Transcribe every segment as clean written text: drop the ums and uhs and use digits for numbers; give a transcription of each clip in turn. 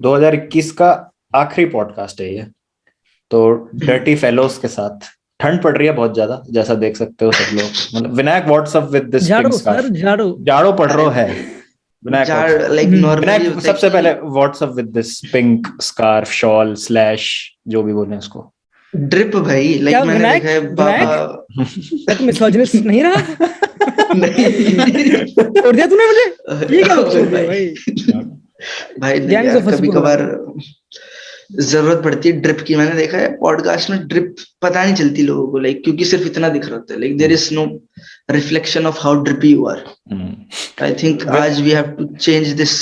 2021 का आखिरी पॉडकास्ट है ये। तो डर्टी फेलोज के साथ ठंड पड़ रही है बहुत ज्यादा, जैसा देख सकते हो सब लोग। मतलब Vinayak what's up with this pink झाड़ो स्कार्फ। सर, झाड़ो। जाड़ो पड़ रहा है विनायक। लाइक नॉर्मली विनायक सबसे पहले what's up with this pink scarf, shawl slash जो भी बोले उसको। ड्रिप भाई, क्या लाइक मैंने विनायक, देखा है विनायक बाबा। मैं तो मिसोजिनिस्ट नहीं रहा। नहीं छोड़ दिया तूने मुझे, ये क्या छोड़ दिया भाई। भाई नहीं Gangs यार, of कभी Wasseypur कभार जरूरत पड़ती है ड्रिप की। मैंने देखा है पॉडकास्ट में ड्रिप पता नहीं चलती लोगों को, लाइक क्योंकि सिर्फ इतना दिख रहा होता है, like there is no reflection of how drippy you are. I think आज we have to change this.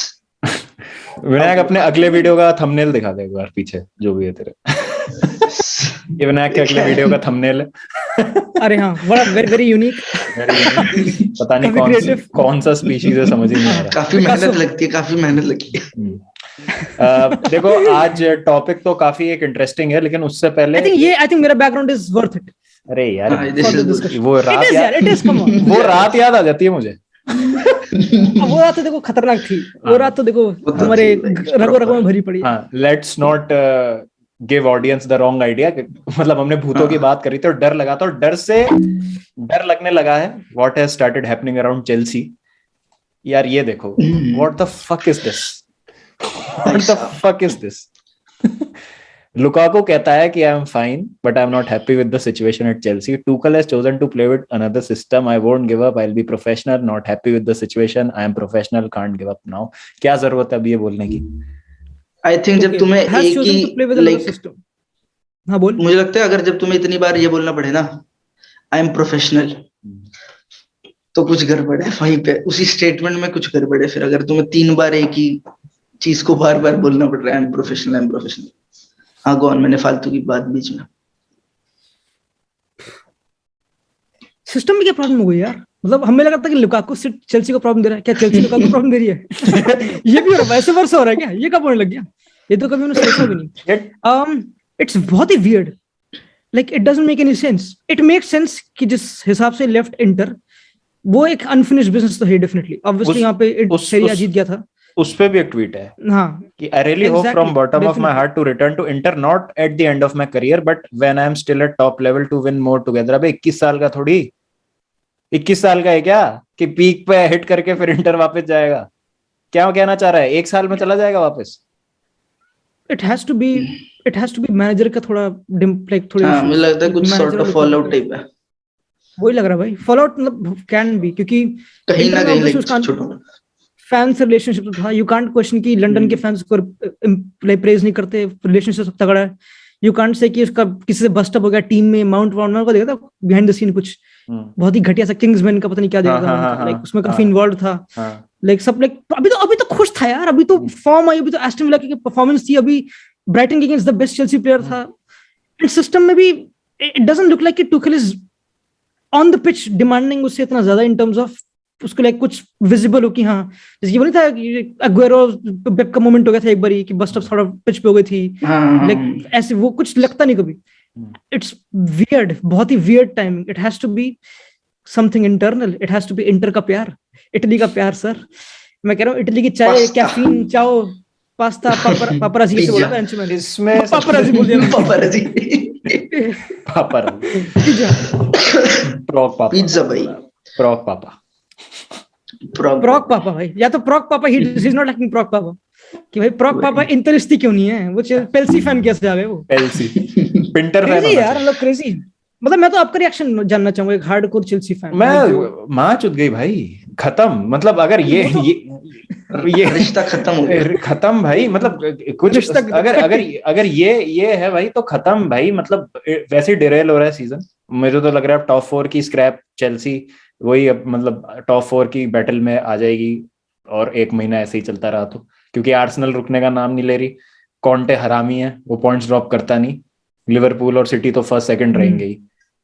Vinayak अपने अगले वीडियो का थंबनेल दिखा दे एक बार, पीछे जो भी है तेरे। ये विनायक के अगले वीडियो का थंबनेल है। अरे हाँ, बड़ा वेरी वेरी यूनिक। पता नहीं कौन सा स्पीशीज है, समझ ही नहीं आ रहा। काफी मेहनत लगती है, काफी मेहनत लगती है। देखो आज टॉपिक तो काफी एक इंटरेस्टिंग है, लेकिन उससे पहले आई थिंक मेरा बैकग्राउंड इज वर्थ इट। अरे यार वो रात याद आ जाती है मुझे। वो रात तो देखो खतरनाक थी। वो रात तो देखो हमारे रगों रगों में भरी पड़ी। हाँ, let's not give audience the wrong idea. मतलब हमने भूतों की बात करी तो डर लगा था, और डर लगने लगा है। What has started happening around Chelsea. यार ये देखो, what the fuck is this, what the fuck is this. Lukaku कहता है कि I am fine but I am not happy with the situation at Chelsea. Tuchel has chosen to play with another system. I won't give up, I will be professional, not happy with the situation, I am professional, can't give up now. क्या जरूरत है अब ये बोलने की? I think जब तुम्हें एक ही लाइक, हाँ बोल। मुझे लगता है अगर जब तुम्हें इतनी बार ये बोलना पड़े ना, आई एम प्रोफेशनल, तो कुछ गड़बड़ है वहीं पे, उसी स्टेटमेंट में कुछ गड़बड़ है। फिर अगर तुम्हें 3 बार एक ही चीज को बार बार बोलना पड़ रहा है, आई am professional, I am professional. हाँ गो ऑन, मैंने फालतू की बात बीच में। सिस्टम में क्या प्रॉब्लम हो गई यार? मतलब हमें लगा था कि लुकाकू सिर्फ चेल्सी को प्रॉब्लम दे रहा है, क्या चेल्सी लुकाकू को प्रॉब्लम दे रही है? ये भी हो रहा है, वैसे वर्ष हो रहा है क्या? ये कब होने लग गया? ये तो कभी उन्होंने सोचा भी नहीं। इट्स बहुत ही weird, like it doesn't make any sense. It makes sense कि जिस हिसाब से लेफ्ट इंटर, वो एक अनफिनिश्ड बिजनेस तो है डेफिनेटली। ऑब्वियसली यहाँ पे सीरिया जीत गया था। उस पे भी एक ट्वीट है कि I really hope from bottom of my heart to return to Inter not at the end of my career but when I am still at top level to win more together। अबे 21 साल का थोड़ी, 21 साल का है क्या कि peak पे हिट करके फिर इंटर वापस जाएगा? क्या कहना चाह रहा है? 1 साल में चला जाएगा वापस? It has to be manager का थोड़ा लाइक थोड़ी, हाँ मुझे लगता है कुछ सॉर्ट ऑफ फॉलआउट टाइप है। वही लग रहा है भाई, फॉलआउट मतलब कैन बी, क्योंकि कहीं ना कहीं फैंस रिलेशनशिप तो था। यू कांट क्वेश्चन कि लंदन के फैंस को लाइक प्रेज नहीं करते, रिलेशनशिप तगड़ा है। यू कांट से कि उसका किसी से बस्ट अप हो गया टीम में। माउंट वार्नर को देखा था बिहाइंड द सीन, कुछ बहुत ही घटिया सा किंग्समैन का पता नहीं क्या देखा, लाइक उसमें काफी इन्वॉल्व था। लाइक सब लाइक अभी तो खुश था यार, अभी तो फॉर्म आई, अभी तो एस्टन विला की परफॉर्मेंस थी, अभी ब्राइटन के against the best Chelsea player था। एंड सिस्टम में भी इट डजंट लुक लाइक कि Tuchel is on the pitch demanding उससे इतना ज्यादा इन टर्म्स ऑफ उसको लाइक कुछ विजिबल हो कि हाँ, जैसे वो नहीं था कि अग्वेरो पेप का मोमेंट हो गया था एक बारी कि बस्ट अप थोड़ा पिच पे हो गई थी, लाइक ऐसे वो कुछ लगता नहीं कभी। इट्स वियर्ड, बहुत ही weird timing. It has to be something internal, it has to be Inter का प्यार, इटली का प्यार। सर मैं कह रहा हूँ इटली की चाय, कैफीन, चाओ, पास्ता, पापराजी से बोला था इसमें, पापराजी बोल दिया, पापराजी, पिज्जा, प्रॉक पापा, पिज्जा भाई, प्रॉक पापा, प्रॉक पापा भाई, या तो प्रॉक पापा ही इज नॉट लाइकिंग प्रॉक पापा कि भाई प्रॉक पापा इंटरिस्टी क्यों नहीं है? वो पेल्सी फैन कैसे आ गए? वो पेल्सी पिंटर फैन यार, मतलब क्रेजी। मतलब मैं तो आपका रिएक्शन जानना चाहूंगा, एक हार्डकोर चेल्सी फैन। मैं मां चुद गई भाई, खत्म। मतलब अगर ये रिश्ता खत्म हो गया, खत्म भाई। मतलब कुछ अगर ये है भाई तो खत्म भाई। मतलब वैसे ही डिरेल हो रहा है सीजन। मुझे तो लग रहा है टॉप 4 की स्क्रैप चेल्सी वही, अब मतलब टॉप 4 की बैटल में आ जाएगी। और 1 महीना ऐसे ही चलता रहा तो, क्योंकि आर्सेनल रुकने का नाम नहीं ले रही। कॉन्टे हरामी है, वो पॉइंट्स ड्रॉप करता नहीं। लिवरपूल और सिटी तो फर्स्ट सेकंड रहेंगे ही।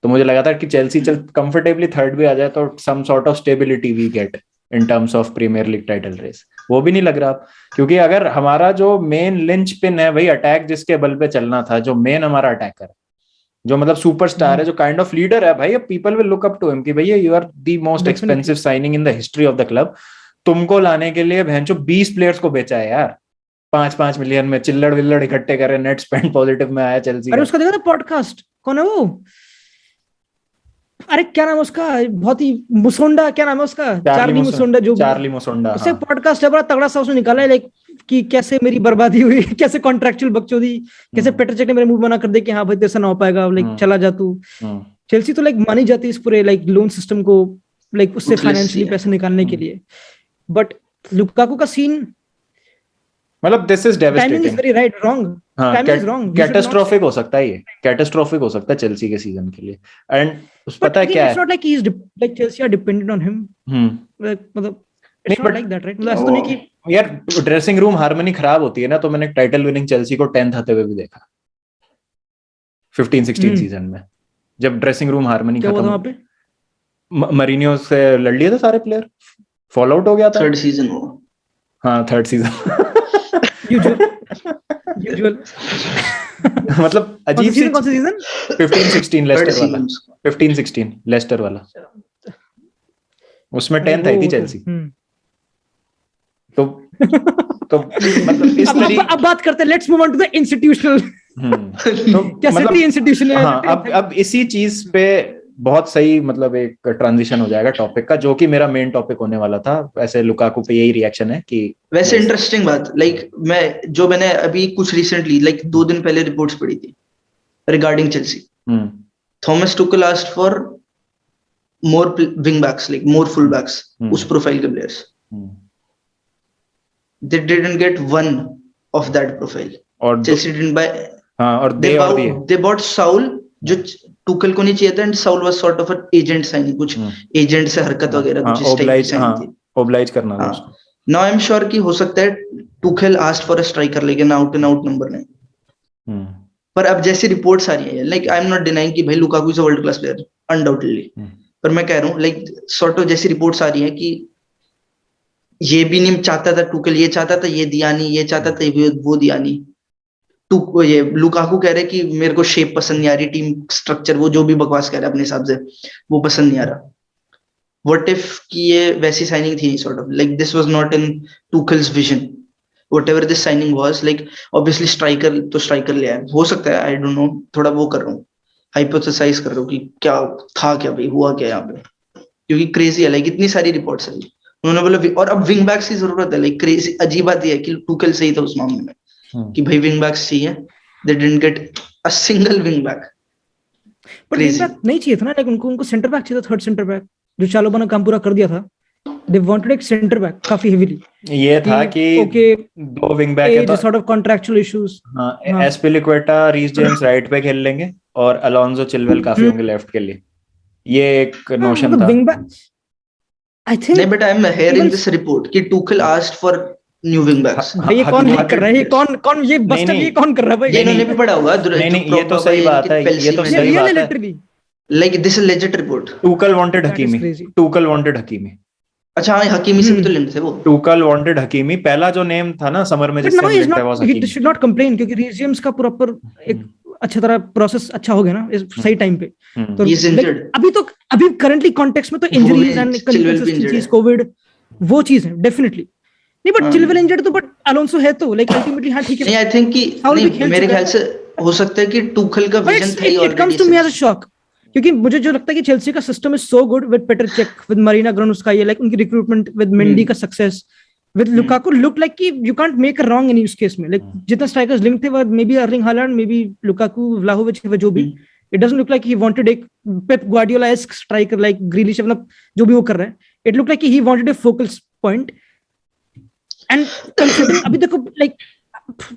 तो मुझे लगा था कि चेल्सी कंफर्टेबली थर्ड भी आ जाए तो some sort of stability we get in terms of Premier League title race. वो भी नहीं लग रहा, क्योंकि अगर हमारा जो मेन लिंच पिन है भाई, अटैक जिसके बल पे चलना था, जो मेन हमारा अटैकर है, जो मतलब सुपरस्टार है, जो काइंड ऑफ लीडर है भाई, people will look up to him कि भैया you are the most expensive signing in the history of the club. तुमको लाने के लिए भैंचो 20 प्लेयर्स को बेचा है यार, 5-5 मिलियन में, चिल्लड़ विल्लड़ इकट्ठे करे, नेट स्पेंड पॉजिटिव में आया चेल्सी अरे का। उसका देखा था पॉडकास्ट, कौन है वो, अरे क्या नाम है उसका, बहुत ही मुसोंडा, क्या नाम है उसका, चार्ली मुसोंडा, जो चार्ली मुसोंडा, उससे पॉडकास्ट है, बड़ा तगड़ा सा उसने निकाला है, लाइक कि कैसे मेरी बर्बादी हुई, कैसे कॉन्ट्रैक्चुअल बकचोदी, कैसे पेटर चेक ने मेरे मुंह बना कर दे कि हाँ भाई तेरे से ना हो पाएगा, लाइक चला जा तू। चेल्सी तो लाइक मानी जाती है इस पूरे लाइक लोन सिस्टम को, लाइक उससे फाइनेंशियली पैसे निकालने के लिए, बट लुकाकू का सीन, मतलब this is devastating, timing is very right, wrong, timing is wrong, catastrophic हो सकता है, ये कैटास्ट्रोफिक हो सकता है चेल्सी के सीजन के लिए। एंड पता है क्या है, it's not like he is like Chelsea are dependent on him, मतलब it's not like that, right? मतलब ऐसा तो नहीं कि यार ड्रेसिंग रूम हार्मनी खराब होती है ना, तो मैंने टाइटल विनिंग चेल्सी को 10th आते हुए भी देखा 15-16 सीजन में, जब ड्रेसिंग रूम हार्मनी क्या हुआ था खत्म, वहां पे, मरीनियो से लड़ लिए थे सारे प्लेयर, फॉल आउट हो गया था, थर्ड सीजन हुआ, हाँ थर्ड सीजन यूजुअल मतलब अजीब सी, कौन सा सीजन, 15-16 लेस्टर वाला, 15-16 लेस्टर वाला, उसमें 10th आई थी चेल्सी। तो मतलब इस तरीके, अब बात करते हैं, let's move on to the institutional, तो क्या मतलब इंस्टीट्यूशन है, हाँ, अब इसी चीज पे बहुत सही मतलब एक ट्रांजिशन हो जाएगा टॉपिक का, जो कि मेरा मेन टॉपिक होने वाला था। वैसे लुकाकू पे यही रिएक्शन है कि वैसे इंटरेस्टिंग बात, लाइक मैंने अभी कुछ रिसेंटली लाइक 2 दिन पहले रिपोर्ट्स पढ़ी थी regarding Chelsea, Thomas Tuchel asked for more wing backs, like more full backs, उस प्रोफाइल के players, they didn't get one of that profile, और Chelsea didn't buy, हाँ, और they bought Saul, जो टुकल को नहीं चाहिए था, and Saul was sort of an agent signing, कुछ एजेंट से हरकत वगैरह कुछ इस टाइप की साइन थी, ओब्लाइज करना था उसको। now I'm sure कि हो सकता है Tuchel asked for a striker, लेकिन आउट एंड आउट नंबर नहीं, पर अब जैसी रिपोर्ट्स आ रही है, like I am not denying कि भाई Lukaku is a world class player undoubtedly, पर मैं कह रहा हूँ लाइक सॉर्ट ऑफ जैसी रिपोर्ट्स आ रही है कि ये भी नहीं चाहता था टुकल, ये चाहता था ये दिया नहीं, ये चाहता था वो दिया नहीं, ये लुकाकू कह रहे कि मेरे को शेप पसंद नहीं आ रही, टीम स्ट्रक्चर, वो जो भी बकवास कह रहा है अपने हिसाब से, वो पसंद नहीं आ रहा। व्हाट इफ कि ये वैसी साइनिंग थी, sort of like this was not in Tuchel's vision, whatever this signing was, like obviously striker तो स्ट्राइकर ले आया, हो सकता है, आई डोंट नो, थोड़ा वो कर रहा हूँ, हाइपोथेसाइज कर रहा हूँ कि क्या था, क्या भाई हुआ क्या यहाँ पे, क्योंकि क्रेजी है, लाइक इतनी सारी रिपोर्ट्स है, उन्होंने बोला, और अब विंग बैक्स की जरूरत है, लाइक क्रेजी, अजीब बात यह है कि टुकल सही था उस मामले में कि भाई विंग बैक्स चाहिए, they didn't get a single wing back, पर विंग बैक नहीं चाहिए था ना, लाइक उनको सेंटर बैक चाहिए था, थर्ड सेंटर बैक, जो चालोबा ने काम पूरा कर दिया था, दे वांटेड एक सेंटर बैक काफी हेवीली, ये था कि ओके 2 विंग बैक है तो सॉर्ट ऑफ कॉन्ट्रैक्चुअल इश्यूज, हां, एस्पिलिक्वेटा, रीस जेम्स राइट पे खेल लेंगे और अलोंसो चिलवेल काफी होंगे लेफ्ट के लिए, ये एक नोशन था। विंग बैक आई थिंक, नहीं but I am hearing this report कि Tuchel asked for new wing backs, ये कौन कर रहा है, ये कौन ये बस्टर, ये कौन कर रहा है भाई, इन्होंने भी पढ़ा होगा, नहीं ये तो सही बात है, ये तो सही बात है, literally like this is legit report, Tuchel wanted Hakimi, अच्छा हाँ, हकीमी से भी तो लिंक थे वो, टुकल वांटेड हकीमी, पहला जो नेम था ना समर में जिससे लिंक था वो Hakimi, he should not complain, क्योंकि रीस जेम्स का प्रॉपर एक अच्छा तरह प्रोसेस अच्छा हो गया ना इस सही टाइम पे, तो अभी करंटली कॉन्टेक्स्ट में तो इंजरीज एंड कंसिस्टेंसीज, कोविड, वो चीज है डेफिनेटली नहीं, बट चिलवेल इंजर्ड तो, बट अलोंसो है तो लाइक अल्टीमेटली हाँ ठीक है, नहीं आई थिंक कि नहीं, मेरे ख्याल से हो सकता है कि टुकल का विजन था ही already, it comes to me as a shock, क्योंकि मुझे जो लगता है कि चेल्सी का system is so good with Petr Cech, with Marina Granovskaia, like उनकी रिक्रूटमेंट, विद मेंडी का success, with Lukaku looked like कि you can't make a wrong in use case में, like जितना strikers linked थे वो maybe Erling Haaland, maybe Lukaku, Vlahovic, जो भी, it doesn't look like he wanted एक Pep Guardiola-esque striker like Grealish, मतलब जो भी वो कर रहा है, it looked like he wanted a focal point, and considering अभी देखो like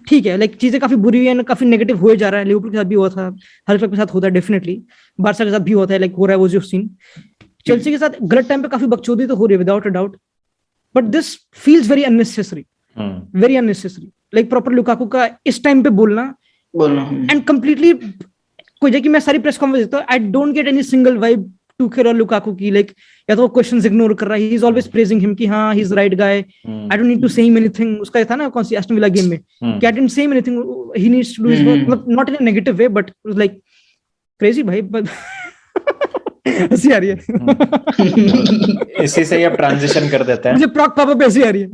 ठीक है, like चीजें काफी बुरी हुई हैं, काफी नेगेटिव हुए जा रहा है, लिवरपूल के साथ भी हुआ था, हर क्लब के साथ होता है डेफिनेटली, बार्सा के साथ भी होता है, like हो रहा है वो जो सीन, चेल्सी के साथ गलत टाइम पे काफी बकचोदी तो हो रही है without a doubt, but this feels very unnecessary, very unnecessary, like proper Lukaku का इस टाइम पे बोलना and completely कोई जगह मैं सारी प्रेस कॉन्फ्रेंस देखता हूँ, I don't get any single vibe Tuchel और Lukaku की, like या तो वो क्वेश्चंस इग्नोर कर रहा है, he is always praising him कि हाँ he is the right guy, I don't need to say him anything, उसका था ना कौन सी एस्टन विला गेम में कि I didn't say him anything, he needs to do his work, not in a negative way but it was like crazy भाई, but हंसी आ रही है। इसी से ही अब ट्रांजिशन कर देते हैं। मुझे प्रॉक पापा पे हंसी आ रही है।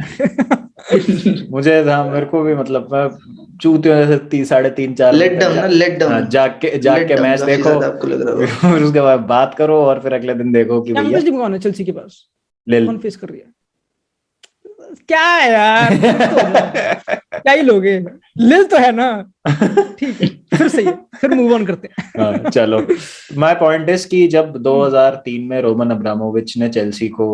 मुझे मेरे को भी मतलब चूतियों जैसे 3.5-4 लेट डाउन ना, लेट डाउन, जाग के मैच देखो, आपको लग रहा होगा। फिर उसके बाद बात करो और फिर अगले दिन देखो कि भैया चैंपियंस लीग कौन है चेल्सी के पास, ले कौन फेस कर रही है? क्या है यार, क्या ही लोगे, लिल तो है ना, ठीक है फिर सही है, फिर मूव ऑन करते हैं। चलो, माय पॉइंट इज कि जब 2003 में रोमन अब्रामोविच ने चेल्सी को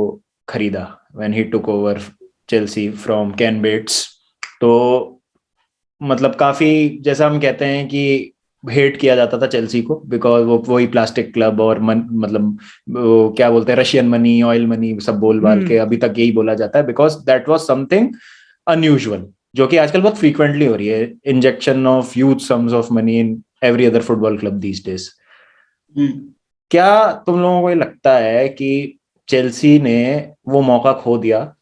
खरीदा, when he took over Chelsea from Ken Bates, तो मतलब काफी, जैसा हम कहते हैं कि हेट किया जाता था चेल्सी को, बिकॉज वो वही प्लास्टिक क्लब और मतलब वो क्या बोलते हैं, रशियन मनी, ऑयल मनी, सब बोल बाल के अभी तक यही बोला जाता है, because that was something unusual, जो कि आजकल बहुत फ्रीक्वेंटली हो रही है, injection of huge sums of money in every other football club these days. क्या तुम लोगों को ये लगता है कि चेल्सी ने वो मौका खो दिया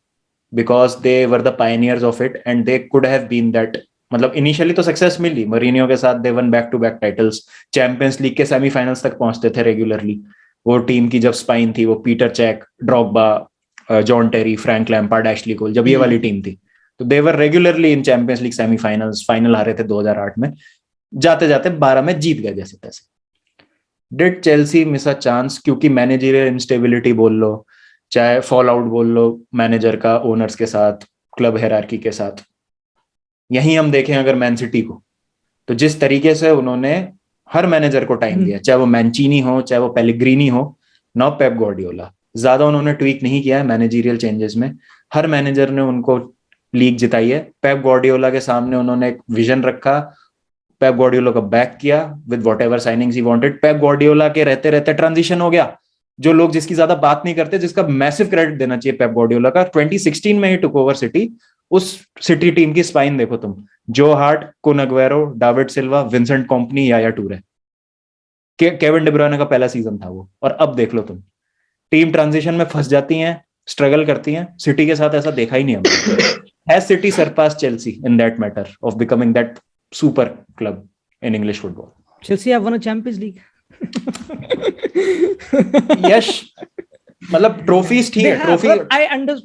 because they were the pioneers of it and they could have been that, मतलब इनिशियली तो सक्सेस मिली मरीनियो के साथ, they won back to back titles, Champions League के सेमीफाइनल्स तक पहुंचते थे रेगुलरली, वो टीम की जब स्पाइन थी, वो Peter Cech, Drogba, John Terry, Frank Lampard, Ashley Cole, जब ये वाली टीम थी, तो they were regularly in Champions League semifinals, final हारे थे 2008 में, जाते जाते 12 में जीत गए जैसे तैसे। Did Chelsea miss a chance, क्योंकि मैनेजरियल इंस्टेबिलिटी बोल लो, चाहे फॉल आउट बोल लो मैनेजर का ओनर्स के साथ, क्लब हेरार्की के साथ, यहीं हम देखें अगर मैन सिटी को, तो जिस तरीके से उन्होंने हर मैनेजर को टाइम दिया, चाहे वो मैंचीनी हो, चाहे वो पेलेग्रीनी हो, नाउ पेप गार्डियोला, ज्यादा उन्होंने ट्वीक नहीं किया है मैनेजरियल चेंजेस में, हर मैनेजर ने उनको लीग जिताई है, पेप गार्डियोला के सामने उन्होंने एक विजन रखा, पेप गार्डियोला को बैक किया with whatever signings he wanted, Pep Guardiola के रहते रहते ट्रांजिशन हो गया, जो लोग जिसकी ज्यादा बात नहीं करते, जिसका मैसिव क्रेडिट देना चाहिए पेप गार्डियोला का, 2016 में ही टुक ओवर सिटी, उस सिटी टीम की स्पाइन देखो तुम, जो Hart, Kun Aguero, David Silva, Vincent Kompany, Yaya Toure, Kevin De Bruyne का पहला सीजन था वो, और अब देख लो तुम, टीम ट्रांजिशन में फंस जाती हैं, स्ट्रगल करती हैं, सिटी के साथ ऐसा देखा ही नहीं हमने। Has City surpass Chelsea in that matter of becoming that super club in English football? Chelsea have won a Champions League. Yash, मतलब ट्रॉफीज ठीक है, ट्रॉफी आई अंडर,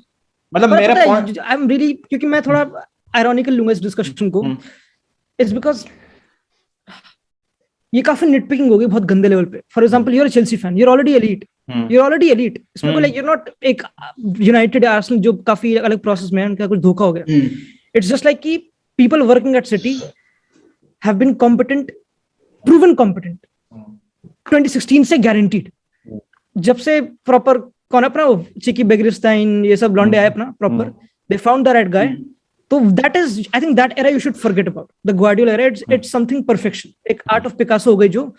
मतलब मेरा पॉइंट, आई एम रियली, क्योंकि मैं थोड़ा आयरॉनिकल लूंगा इस डिस्कशन को, इट्स बिकॉज ये काफी निटपिकिंग होगी बहुत गंदे लेवल पे। For example you are a Chelsea fan, you are already elite, you are already elite, इसमें कोई लाइक यू आर नॉट एक यूनाइटेड आर्सेनल जो काफी अलग प्रोसेस में है, उनका कुछ धोखा हो गया। इट्स जस्ट लाइक कि people working at City have been competent, proven competent 2016 से गारंटीड, जब से प्रॉपर कौन अपना वो चिकी बेगरिस्टाइन ये सब लॉन्डे आए अपना proper, they found the right guy, तो that is, I think that era you should forget about the Guardiola era, it's something perfection, एक आर्ट ऑफ पिकासो हो गई, जो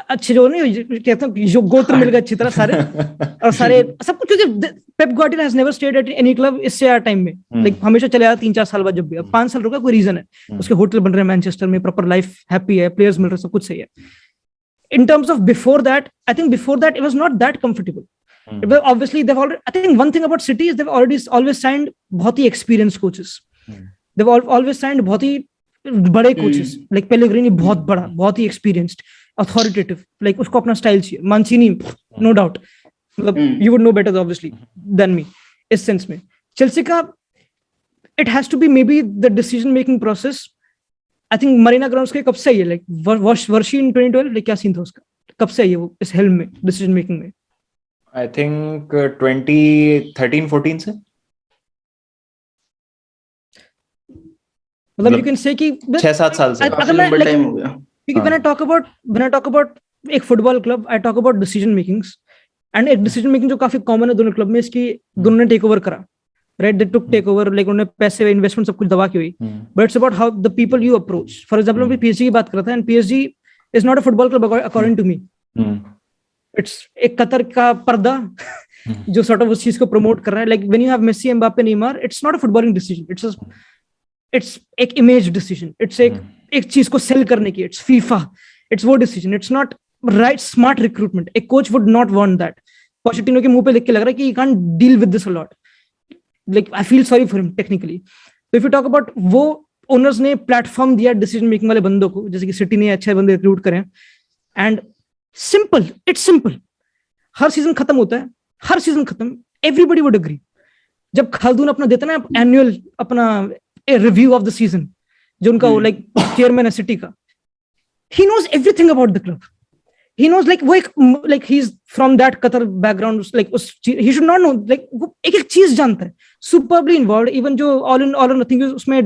अच्छे जो नहीं कहते हैं जो गोत्र मिल गए अच्छी तरह सारे और सारे सब कुछ, क्योंकि Pep Guardiola has never stayed at any club इससे यार टाइम में, लाइक हमेशा चले आया 3-4 साल बाद, जब भी अब 5 साल रुका, कोई रीजन है, उसके होटल बन रहे हैं मैनचेस्टर में, प्रॉपर लाइफ हैप्पी है, प्लेयर्स मिल रहे हैं, सब कुछ सही है। In terms of before that, I think before that it was not that comfortable. But obviously they've already, I think one thing about City is they've always signed बहुत ही experienced coaches. They've always signed बहुत ही बड़े coaches, like Pellegrini बहुत बड़ा, बहुत ही experienced, authoritative, like उसको अपना style चाहिए, Mancini no doubt, मतलब you would know better obviously than me इस sense में। Chelsea का it has to be maybe the decision making process, I think Marina grounds के कब से है, लाइक वर्षी इन 2012, लाइक क्या सीन था उसका, कब से है वो इस हेल्म में, डिसीजन मेकिंग में? आई थिंक 2013-14 से, मतलब यू कैन से कि 6-7 साल से, अगर मैं टाइम हो गया, क्योंकि व्हेन आई टॉक अबाउट एक football club, I talk about decision makings, and एक डिसीजन मेकिंग जो काफी कॉमन है दोनों क्लब में, इसकी दोनों ने टेक ओवर करा, right, they took take over, like उन्होंने पैसे इन्वेस्टमेंट सब कुछ दबा के हुई, but it's about how the people you approach. For example मैं PSG की बात कर रहा था, and PSG is not a football club according to me. It's एक कतर का पर्दा जो sort of उस चीज को प्रमोट कर रहा है, like when you have Messi, Mbappe, Neymar, it's not a footballing decision, it's एक image decision, it's एक चीज को सेल करने की, it's FIFA, it's वो decision, it's not right smart recruitment. A coach would not want that. Pochettino के मुंह पे लिख के लग रहा है कि you can't deal with this a lot. Like I feel sorry for him technically. So if you talk about वो owners ने प्लेटफॉर्म दिया डिसीजन मेकिंग वाले बंदों को, जैसे कि सिटी ने अच्छे बंदे रिक्रूट करें, and simple, it's simple, her season खत्म होता है, हर सीजन खत्म, एवरीबॉडी वुड एग्री, जब खालदून अपना देता ना एनुअल अपना रिव्यू ऑफ द सीजन, जो उनका वो लाइक चेयरमैन है सिटी का, he knows everything about the club. He knows like वो एक like he's from that Qatar background, like he should not know, like वो एक एक चीज जानता है, superbly involved. Even जो all in all or nothing उसमें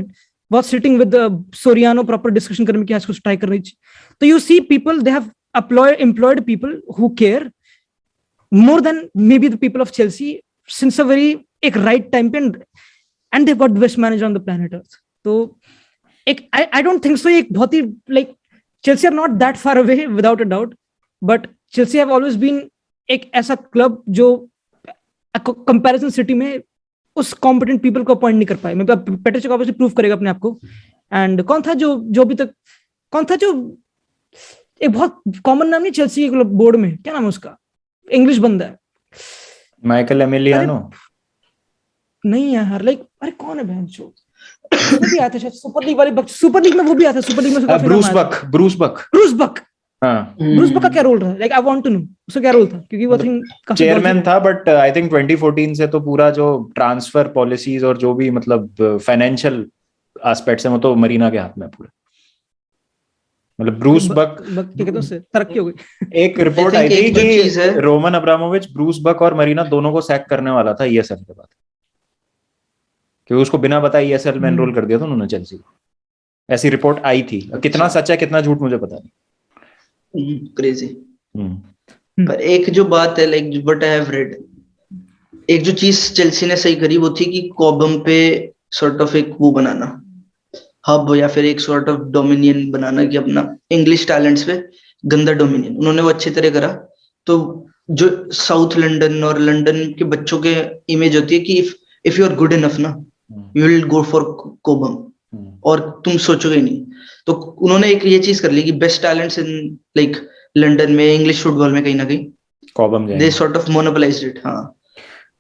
was sitting with the Soriano proper discussion करने में क्या इसको ट्राई करनी चाहिए. तो you see people, they have employed people who care more than maybe the people of Chelsea since a very एक right time पे, and they've got the best manager on the planet Earth. तो एक I don't think so एक बहुत ही like Chelsea are not that far away without a doubt, but Chelsea have always been एक ऐसा club जो comparison city में उस competent people को अपॉइंट नहीं कर पाए. मैं पेट्रिशिया ऑब्वियसली प्रूव करेगा अपने आप को. एंड कौन था जो अभी तक, कौन था जो एक बहुत कॉमन नाम नहीं चेल्सी के बोर्ड में, क्या नाम है उसका, इंग्लिश बंदा है, माइकल एमिलियानो नहीं यार, लाइक अरे कौन है बहन जो वो भी आया था शायद सुपर लीग में वो भी आया था सुपर लीग में. ब्रूस बक हाँ, ब्रूस बक का क्या रोल रहा है? Like I want to know उसका क्या रोल था, क्योंकि वो थिंक चेयरमैन था, बट आई थिंक 2014 से तो पूरा जो ट्रांसफर पॉलिसीज और जो भी मतलब फाइनेंशियल एस्पेक्ट्स है वो तो मरीना के हाथ में पूरा. मतलब ब्रूस बक क्या कहते हैं, तरक्की हो गई. एक रिपोर्ट आई थी कि रोमन अब्रामोविच ब्रूस बक और मरीना दोनों को सैक करने वाला था ईएसएल के बाद, क्योंकि उसको बिना बताए ईएसएल में एनरोल कर दिया था उन्होंने चेल्सी को. ऐसी रिपोर्ट आई थी. कितना सच है कितना झूठ मुझे पता नहीं. क्रेजी. पर एक जो बात है, like what I have read, एक जो चीज चेल्सी ने सही करी वो थी कि कॉबम पे सॉर्ट ऑफ एक वो बनाना हब, या फिर एक सॉर्ट ऑफ डोमिनियन बनाना कि अपना इंग्लिश टैलेंट्स पे गंदा डोमिनियन उन्होंने वो अच्छी तरह करा. तो जो साउथ लंदन और लंदन के बच्चों के इमेज होती है कि if you are good enough ना you will go for Cobham, और तुम सोचोगे नहीं. तो उन्होंने एक ये चीज कर ली कि best talents in like London में इंग्लिश फुटबॉल में कहीं ना कहीं Cobham they sort of monopolised it. हाँ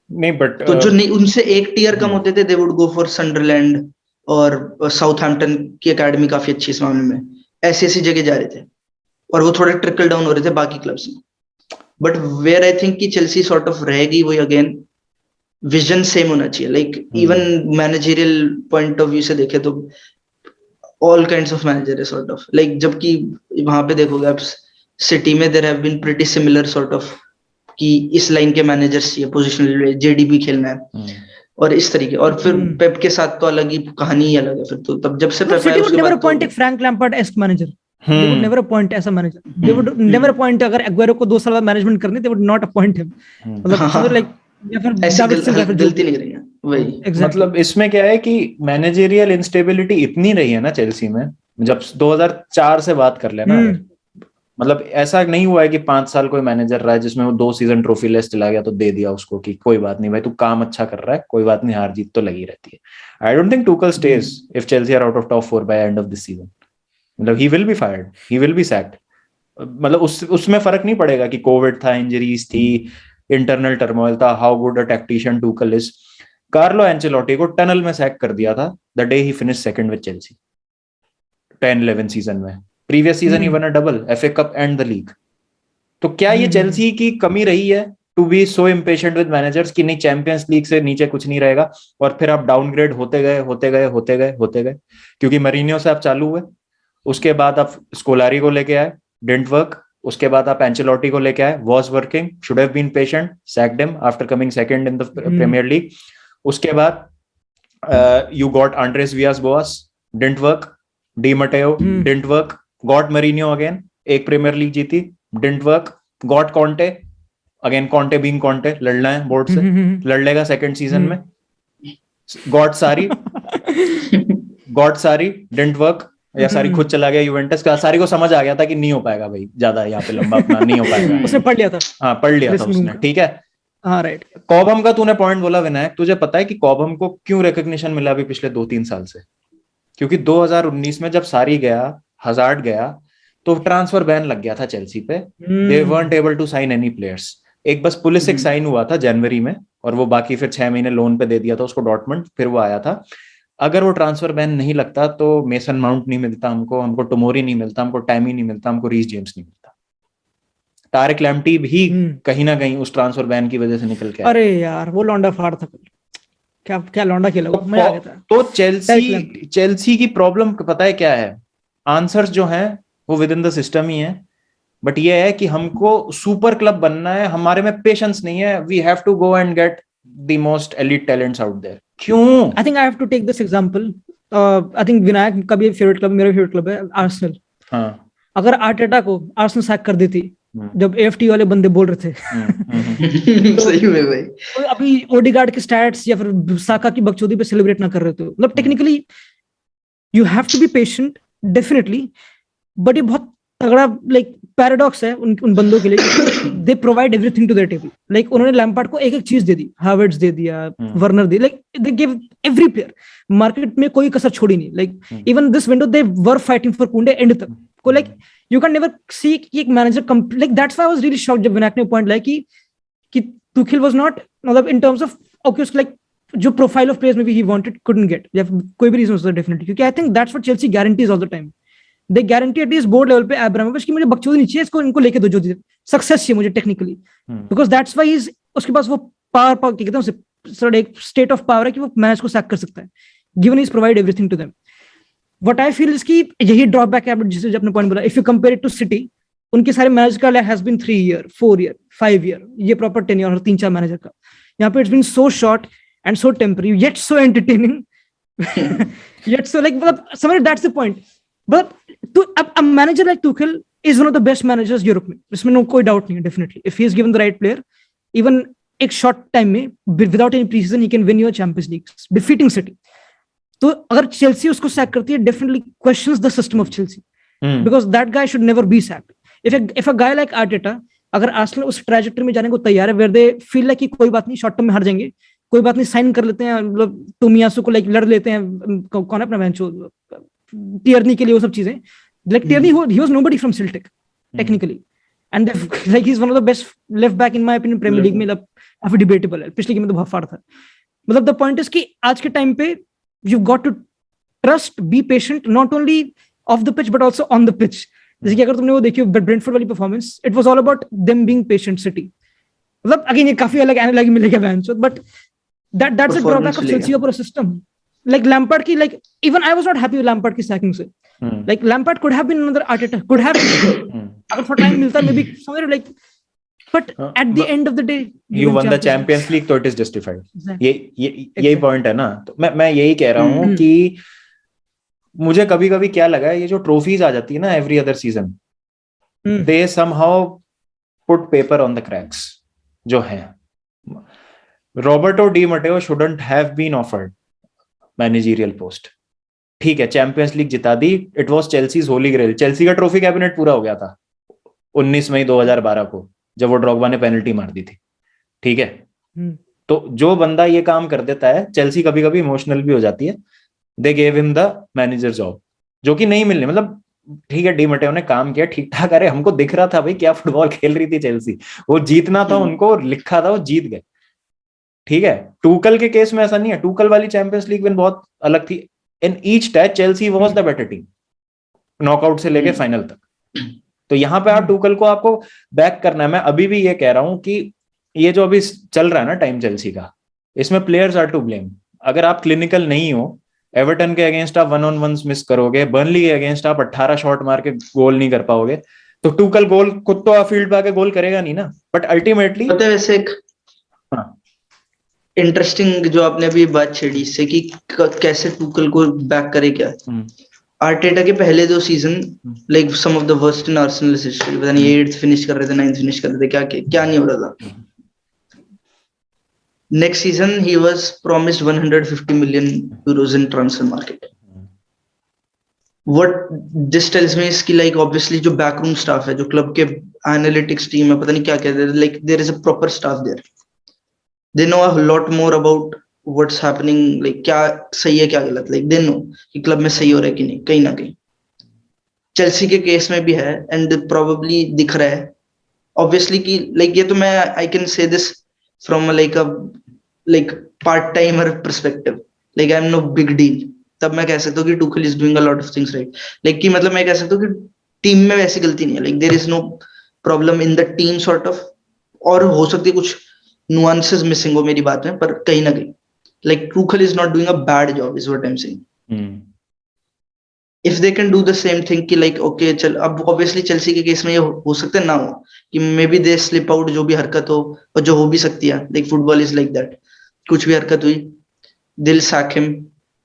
नहीं, बट तो जो नहीं उनसे एक टीयर कम होते थे दे वुड गो फॉर सनडरलैंड और साउथहैम्पटन की एकेडमी काफी अच्छी इस मामले में, ऐसी जगह जा रहे थे और वो थोड़े ट्रिकल डाउन हो रहे थे बाकी क्लब्स में. बट वेयर आई थिंक कि चेल्सी सॉर्ट ऑफ रहेगी वही अगेन विजन सेम होना चाहिए. Like even managerial point of view से देखे तो ऑल काइंड्स ऑफ मैनेजर है सॉर्ट ऑफ लाइक, जबकि वहां पे देखोगे आप सिटी में there have been pretty similar sort of कि इस लाइन के मैनेजर्स चाहिए, पोजीशनल जेडीबी खेलना है और इस तरीके. और फिर पेप के साथ तो अलग ही कहानी ही अलग है. फिर तो तब जब से पेप आया उसके बाद अपॉइंट एक Frank Lampard ask manager, they would never appoint ऐसा manager, they would never appoint. अगर एग्वेरो को 2 साल बाद मैनेजमेंट करनी they would not appoint him. मतलब लाइक या फिर गलती नहीं करेंगे वही. मतलब इसमें क्या है कि मैनेजरियल इंस्टेबिलिटी इतनी रही है ना चेल्सी में, जब 2004 से बात कर लेना, मतलब ऐसा नहीं हुआ है कि 5 साल कोई मैनेजर रहा है जिसमें वो 2 सीजन ट्रॉफी लेस चला गया तो दे दिया उसको कि कोई बात नहीं भाई तू काम अच्छा कर रहा है, कोई बात नहीं, हार जीत तो लगी रहती है. I don't think Tuchel stays if Chelsea are out of top 4 by end of this season. मतलब he will be fired, he will be sacked. मतलब उसमें फर्क नहीं पड़ेगा कि कोविड था, इंजरीज थी, इंटरनल टर्मोइल था, how good a tactician Tuchel is. Carlo Ancelotti को टनल में सैक कर दिया था the day he finish second with Chelsea 10-11 season में. Previous season he won a double, FA Cup and the league. तो क्या ये चेल्सी की कमी रही है to be so impatient with managers कि नहीं चैंपियंस लीग से नीचे कुछ नहीं रहेगा, और फिर आप डाउनग्रेड होते गए क्योंकि मरीनियो से आप चालू हुए, उसके बाद आप स्कोलारी को लेके आए, डिडंट वर्क, उसके बाद आप एंचेलोटी को लेके आए, was working, should have been patient, sacked him after coming second in the Premier League. उसके बाद you got Andre Villas Boas, didn't work, Di Matteo, didn't work, got Mourinho again, एक Premier League जीती, डिडंट work, got Conte again, Conte being Conte, लड़ना है board से, लड़ लेगा सेकंड सीजन में, गॉट सारी डिडंट वर्क, या सारी खुद चला गया यूवेंटस का. सारी को समझ आ गया था कि नहीं हो पाएगा भाई ज्यादा यहाँ पे लंबा अपना नहीं हो पाएगा. उसने पढ़ लिया था. हाँ पढ़ लिया था उसने, ठीक है. हाँ राइट. कॉबम का तूने पॉइंट बोला विनायक, तुझे पता है कि कॉबम को क्यों रिकॉग्निशन मिला अभी पिछले 2-3 साल से? क्योंकि 2019 में जब सारी गया, हजार्ड गया, तो ट्रांसफर बैन लग गया था चेल्सी पे. दे weren't able to sign any players. एक बस पुलिसिक साइन हुआ था जनवरी में, और वो बाकी फिर 6 महीने लोन पे दे दिया था उसको डॉर्टमंड, फिर वो आया था. अगर वो ट्रांसफर बैन नहीं लगता तो मेसन माउंट नहीं मिलता हमको टोमोरी नहीं मिलता, हमको टैमी नहीं मिलता, हमको रीस जेम्स नहीं मिलता. तारिक लैम्प्टी भी कहीं ना कहीं उस ट्रांसफर बैन की वजह से निकल के आया। अरे यार वो लौंडा फाड़ था, क्या क्या लौंडा खेला वो, मजा आ गया था। तो चेल्सी की प्रॉब्लम पता है क्या है? आंसर्स जो हैं वो विद इन द सिस्टम ही है, बट ये है कि हमको सुपर क्लब बनना है, हमारे में पेशेंस नहीं है। We have to go and get the most elite talents out there. क्यों? I think I have to take this example. I think Vinayak का भी फेवरेट क्लब, मेरा फेवरेट क्लब है आर्सेनल। हाँ, अगर आर्टेटा को आर्सेनल सैक कर देती जब एएफटी वाले बंदे बोल रहे थे सही में भाई, तो अभी ओडेगार्ड के स्टैट्स या फिर साका की बकचोदी पे सेलिब्रेट ना कर रहे थे। मतलब technically you have to be patient definitely, but ये बहुत तगड़ा लाइक पैराडॉक्स है उन बंदों के लिए। They provide everything to their table. Like उन्होंने लैम्पार्ड को एक एक चीज दे दी, हावर्ड्स दे दिया, वर्नर दे, like they give every player. Market में कोई कसर छोड़ी नहीं। Like even this window they were fighting for Kounde end तक को। Like you can never see कि एक manager like that's why I was really shocked जब विनायक ने पॉइंट लाया कि तुखिल वाज नॉट, मतलब इन टर्म्स ऑफ ओके उसको लाइक जो प्रोफाइल ऑफ प्लेयर्स में भी ही वांटेड कुडंट गेट, या कोई भी रीजन हो सकता है डेफिनेटली। क्योंकि I think that's what Chelsea guarantees all the time. They guarantee at least board level पे अब्रामोविच की मुझे बकचोदी नहीं चाहिए, इसको इनको लेके दो, जो सक्सेस चाहिए मुझे technically, because that's why is उसके पास वो पावर क्या कहते हैं उसे, सर एक स्टेट ऑफ पावर है कि वो मैच को सैक कर सकता है, given is provide everything to them. What I feel is कि यही ड्रॉबैक है जिसे अपने पॉइंट बोला। If you compare it to City, उनके सारे मैनेजर का has been 3 year 4 year 5 year, ये प्रॉपर टेन्योर और 3-4 मैनेजर का। यहाँ पे it's been so short and so temporary yet so entertaining yet so like, मतलब समझ, that's the point. But a manager like Tuchel is one of the best managers Europe में, इसमें no कोई doubt नहीं है definitely. If he is given the right player, even एक short time में without any preseason he can win your Champions League defeating City. तो अगर Chelsea उसको सैक करती है, definitely questions the system of Chelsea, because that guy should never be sacked. If a guy like Arteta, अगर Arsenal उस trajectory में जाने को तैयार है वेयर दे फील लाइक कि कोई बात नहीं, शॉर्ट टर्म में हार जाएंगे, कोई बात नहीं, साइन कर लेते हैं, मतलब टोमियासु को लाइक लड़ लेते हैं, कौन है अपना वेंचो टियरनी के लिए, वो सब चीजें। Like Tierney, he was nobody from Celtic, technically, and like he's one of the best left back in my opinion Premier League में, काफी debatable है। पिछली गेम में तो बहुत फाड़ था। मतलब the point is कि आज के टाइम पे you've got to trust, be patient, not only off the pitch but also on the pitch। जैसे कि अगर तुमने वो देखी हो ब्रेंटफोर्ड वाली performance, it was all about them being patient City। मतलब अगेन ये काफी अलग एनालॉजी मिलेगा bench, but that's a drawback of Chelsea पूरा सिस्टम। Like Lampard की, like even I was not happy with Lampard की sacking से। Like Lampard could have been another Arteta, could have been, अगर थोड़ा टाइम मिलता maybe somewhere like, but at the end of the day you won the Champions League, तो it is justified। यही point है ना। तो मैं यही कह रहा हूँ कि मुझे कभी कभी क्या लगा है, ये जो ट्रॉफीज आ जाती है ना every other season, they somehow put paper on the cracks जो है। Roberto Di Matteo shouldn't have been offered managerial post. ठीक है, चैंपियंस लीग जिता दी, it was Chelsea's holy grail. Chelsea का ट्रॉफी कैबिनेट पूरा हो गया था 19 मई 2012 को, जब वो ड्रॉगबा ने पेनल्टी मार दी थी। ठीक है, तो जो बंदा ये काम कर देता है, चेल्सी कभी कभी इमोशनल भी हो जाती है। They gave him the manager job, जो कि नहीं मिलने, मतलब ठीक है डी मटेओ ने काम किया ठीक ठाक। अरे हमको दिख रहा था भाई क्या फुटबॉल खेल रही थी चेल्सी, वो जीतना था उनको, लिखा था, वो जीत गए। ठीक है, टूकल के केस में ऐसा नहीं है। टूकल वाली चैंपियंस लीग विन बहुत अलग थी। In each test Chelsea was the better team, knockout से लेके फाइनल तक। तो यहाँ पे आप टूकल को आपको बैक करना है। मैं अभी भी ये कह रहा हूं कि ये जो अभी चल रहा है ना टाइम चेल्सी का, इसमें प्लेयर्स आर टू ब्लेम। अगर आप क्लिनिकल नहीं हो, एवर्टन के अगेंस्ट आप 1-on-1s मिस करोगे, बर्नली के अगेंस्ट आप 18 शॉट मार के गोल नहीं कर पाओगे, तो टूकल गोल खुद तो फील्ड पे आके गोल करेगा नहीं ना। बट अल्टीमेटली वैसे एक इंटरेस्टिंग जो आपने अभी बात छेड़ी इससे कि कैसे टूकल को बैक करे क्या। आर्टेटा के पहले 2 season like some of the worst in Arsenal history, पता नहीं 8th फिनिश कर रहे थे, 9th फिनिश कर रहे थे, क्या नहीं हो रहा था। Next season he was promised 150 million euros in transfer market। What this tells me is कि like obviously जो बैकरूम स्टाफ है, जो क्लब के एनालिटिक्स टीम है, पता नहीं क्या कहते हैं, like there is a proper staff there। They know a lot more about what's happening, like क्या सही है क्या गलत, like they know कि क्लब में सही हो रहा है कि नहीं, कहीं ना कहीं। चेल्सी के केस में भी है एंड probably दिख रहा है obviously कि like ये तो मैं I can say this from like a like part timer perspective, like I'm no big deal। तब मैं कह सकता हूँ कि Tuchel is doing a lot of things right, like कि मतलब मैं कह सकता हूँ कि टीम में वैसी गलती नहीं है, like there is no problem in the team sort of, और हो सकती है कुछ नुआंसेस मिसिंग हो मेरी बात में, पर कहीं ना कहीं like Tuchel is not doing a bad job is what I am saying. If they can do the same thing कि लाइक ओके चल, अब ऑब्वियसली चेल्सी के केस में ये हो सकता है ना हो कि may be they slip out, जो भी हरकत हो, और जो हो भी सकती है, like football is like that, कुछ भी हरकत हुई दिल सैक हिम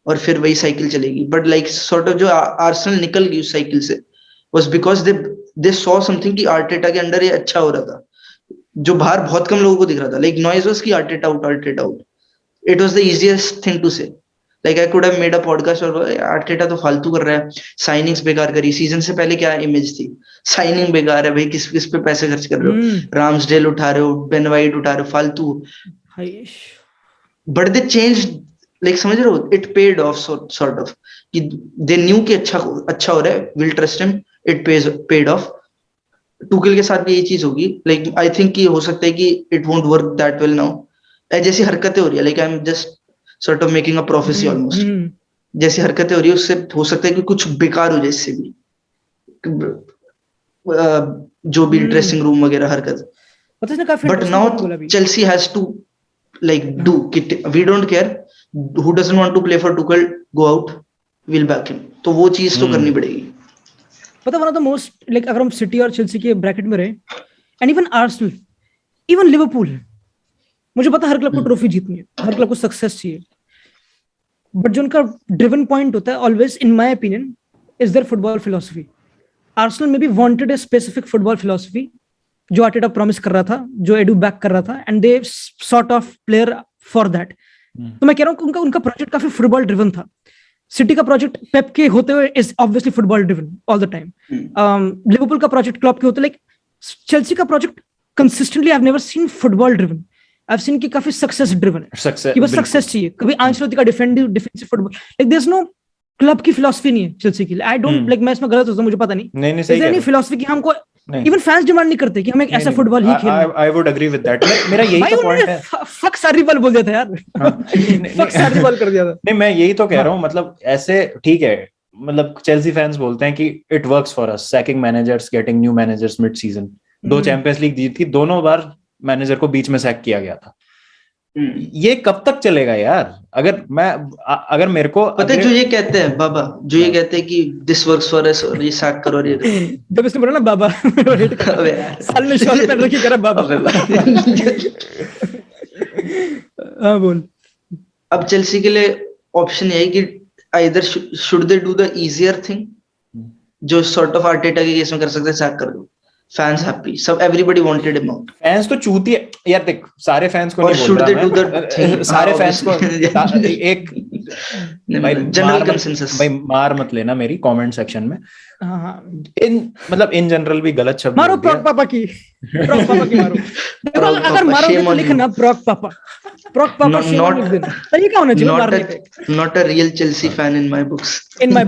और फिर वही साइकिल चलेगी। बट लाइक सॉर्ट ऑफ जो आर्सेनल निकल गई उस साइकिल से was because they saw something कि आर्टेटा के अंडर ये अच्छा हो रहा था, जो बाहर बहुत कम लोगों को दिख रहा था। लाइक नॉइज वाज कि Arteta out, Arteta out, it was the easiest thing to say. Like I could have made a podcast और आर्टेटा तो फालतू कर रहा है, साइनिंग्स बेकार करी। सीजन से पहले क्या इमेज थी, साइनिंग बेकार है भाई, किस किस पे पैसे खर्च कर रहे हो, राम्सडेल उठा रहे हो, बेन वाइट उठा रहे हो, फालतू। बट दे चेंज, लाइक समझ रहे हो, it paid of sort of कि दे न्यू कि अच्छा हो रहा है, will trust him, it paid of. टुकेल के साथ भी यही चीज होगी। लाइक आई थिंक कि हो सकता है कि it won't work that well now. जैसी हरकतें हो रही है, like I am just sort of making a prophecy almost, जैसी हरकतें हो रही है उससे हो सकता है कि कुछ बेकार हो जाए इससे भी, जो भी ड्रेसिंग रूम वगैरह हरकत। But now Chelsea has to like do we don't care who doesn't want to play for Tuchel, go out, we'll back him। तो वो चीज तो करनी पड़ेगी। पता one of the most, like अगर हम सिटी और चेल्सी के ब्रैकेट में रहे, and even Arsenal, even Liverpool, मुझे पता हर क्लब को ट्रॉफी जीतनी है, हर क्लब को सक्सेस चाहिए, बट जो उनका ड्रिवन पॉइंट होता है always in my opinion is their football philosophy. Arsenal में भी wanted a specific football philosophy जो आर्टेटा प्रॉमिस कर रहा था, जो एडू बैक कर रहा था, and they sort of player for that. तो मैं कह रहा हूं कि उनका प्रोजेक्ट काफी फुटबॉल ड्रिवन था। सिटी का प्रोजेक्ट पेप के होते हुए is obviously football driven all the time. Liverpool का प्रोजेक्ट क्लॉप के होते, लाइक चेल्सी का project consistently I have never seen football driven, I have seen कि काफी सक्सेस ड्रिवन है, कि बस सक्सेस चाहिए। कभी आंचलोती का defensive football, like there is no club की फिलॉसफी नहीं है चेल्सी की। आई डोंट लाइक, मैं इसमें गलत होता हूं, मुझे पता नहीं, सही है, नहीं फिलॉसफी कि हमको इवन फैंस डिमांड नहीं करते कि हम एक ऐसा फुटबॉल ही खेलें। I would agree with that. मेरा यही तो पॉइंट है। फक सारीबाल बोल दिया था यार, फक सारीबाल कर दिया था। नहीं, मैं यही तो कह रहा हूँ, मतलब ऐसे ठीक है, मतलब चेल्सी फैंस बोलते हैं कि it works for us, sacking managers, getting new managers mid season. 2 Champions League जीत थी, दोनों बार मैनेजर को बीच में सैक किया गया था। ये कब तक चलेगा यार? अगर मेरे को पता है जो ये कहते हैं बाबा, जो ये कहते हैं कि दिस वर्क्स फॉर अस और ये सैक करो, ये जब इसने बोला ना बाबा साल में शॉल पहन रखी करा बाबा। हाँ बोल। अब चेल्सी के लिए ऑप्शन यही कि either should they do the easier thing, जो सॉर्ट ऑफ आर्टेटा के केस में कर सकते हैं, सैक कर दो, फैंस हैप्पी, सब everybody wanted him out. Fans तो चूती है यार, देख सारे फैंस को नहीं बोल रहा मैं, सारे फैंस को एक जनरल कंसेंसस भाई मार मत लेना मेरी कमेंट सेक्शन में। मतलब इन जनरल भी गलत शब्द मारो प्रॉक पापा की मारो। देखो अगर मारोगे तो लिखना प्रॉक पापा शेम लिख देना, तरीका होना चाहिए मारने का। Not a real Chelsea fan in my books. What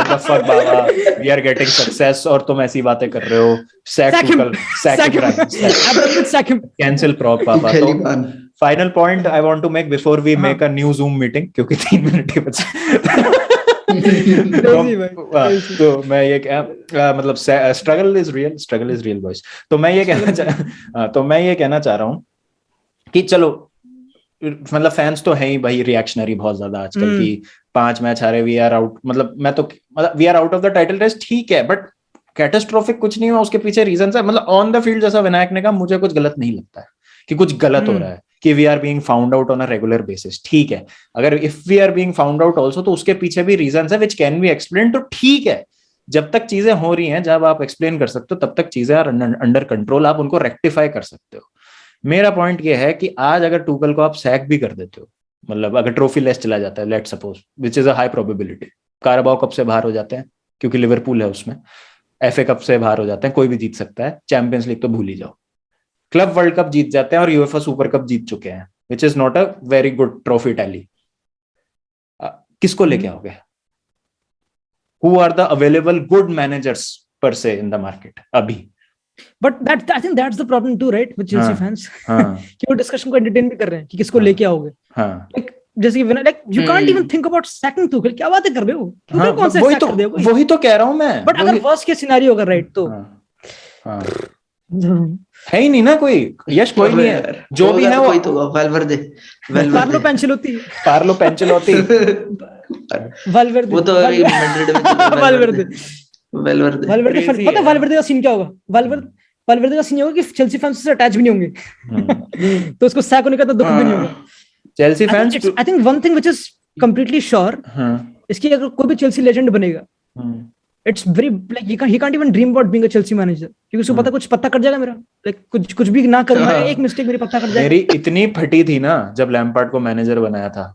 the fuck बाबा, वी आर गेटिंग सक्सेस और तुम ऐसी बातें कर रहे हो। सैक कैंसिल प्रॉक पापा। तो final point I want to make before we make a new Zoom meeting, क्योंकि 3 मिनट ही बचे। तो मैं ये मतलब स्ट्रगल इज रियल बॉयज। तो मैं ये कहना चाह रहा हूँ कि चलो, मतलब फैंस तो है ही भाई रिएक्शनरी बहुत ज्यादा आजकल की। 5 मैच हारे, वी आर आउट, मतलब we are out of the title race, ठीक है, बट कैटास्ट्रोफिक कुछ नहीं हुआ, उसके पीछे रीजंस है। मतलब ऑन द फील्ड, जैसा विनायक ने कहा, मुझे कुछ गलत नहीं लगता है कि कुछ गलत हो रहा है, कि we are being found out on a regular basis, ठीक है। अगर if we are being found out also, तो उसके पीछे भी रीजंस है व्हिच कैन बी एक्सप्लेन, तो ठीक है। जब तक चीजें हो रही हैं, जब आप एक्सप्लेन कर सकते हो, तब तक चीजें आर अंडर कंट्रोल, आप उनको रेक्टिफाई कर सकते हो। मेरा पॉइंट ये है कि आज अगर टूकल को आप सैक भी कर देते हो, मतलब अगर ट्रॉफी लेस चला जाता है, let's suppose, which is a high probability, कारबाओ cup से बाहर हो जाते हैं क्योंकि लिवरपूल है उसमें, FA कप से बाहर हो जाते हैं, कोई भी जीत सकता है, चैंपियंस लीग तो भूल ही जाओ, क्लब वर्ल्ड कप जीत जाते हैं और यूएफए सुपर कप जीत चुके हैं, which is not a very good trophy tally. किसको लेके आओगे? Who are the available good managers per se in the market अभी? But I think that's the problem too, right, with Chelsea fans. कि वो discussion को entertain भी कर रहे हैं कि किसको लेके आओगे। Like जैसे कि like you can't even think about sacking Tuchel, क्या बातें कर रहे हो? Tuchel कौन से sack कर दोगे? वही तो कह रहा हूं मैं। But अगर worst case scenario होगा, right, तो हाँ है ही नहीं ना कोई, यश कोई नहीं है, जो भी है वो कोई तो वाल्वर्दे कार्लो पेंचेलोटी वाल्वर्दे वो तो अभी मैड्रिड में वाल्वर्दे वाल्वर्दे पता है वाल्वर्दे का सीन क्या होगा? वाल्वर्दे का सीन होगा कि चेल्सी फैंस से अटैच भी नहीं होंगे तो उसको सैक होने का तो दुख भी नहीं होगा। Chelsea fans I think one thing which is completely sure, इसकी अगर कोई भी चेल्सी लेजेंड बनेगा, it's very like he can't even dream about being a Chelsea manager, क्योंकि उसको पता कुछ पत्ता कट जाएगा मेरा, लाइक कुछ भी ना करूंगा, एक मिस्टेक मेरी पत्ता कट जाएगा। मेरी इतनी फटी थी ना जब लैम्पार्ड को मैनेजर बनाया था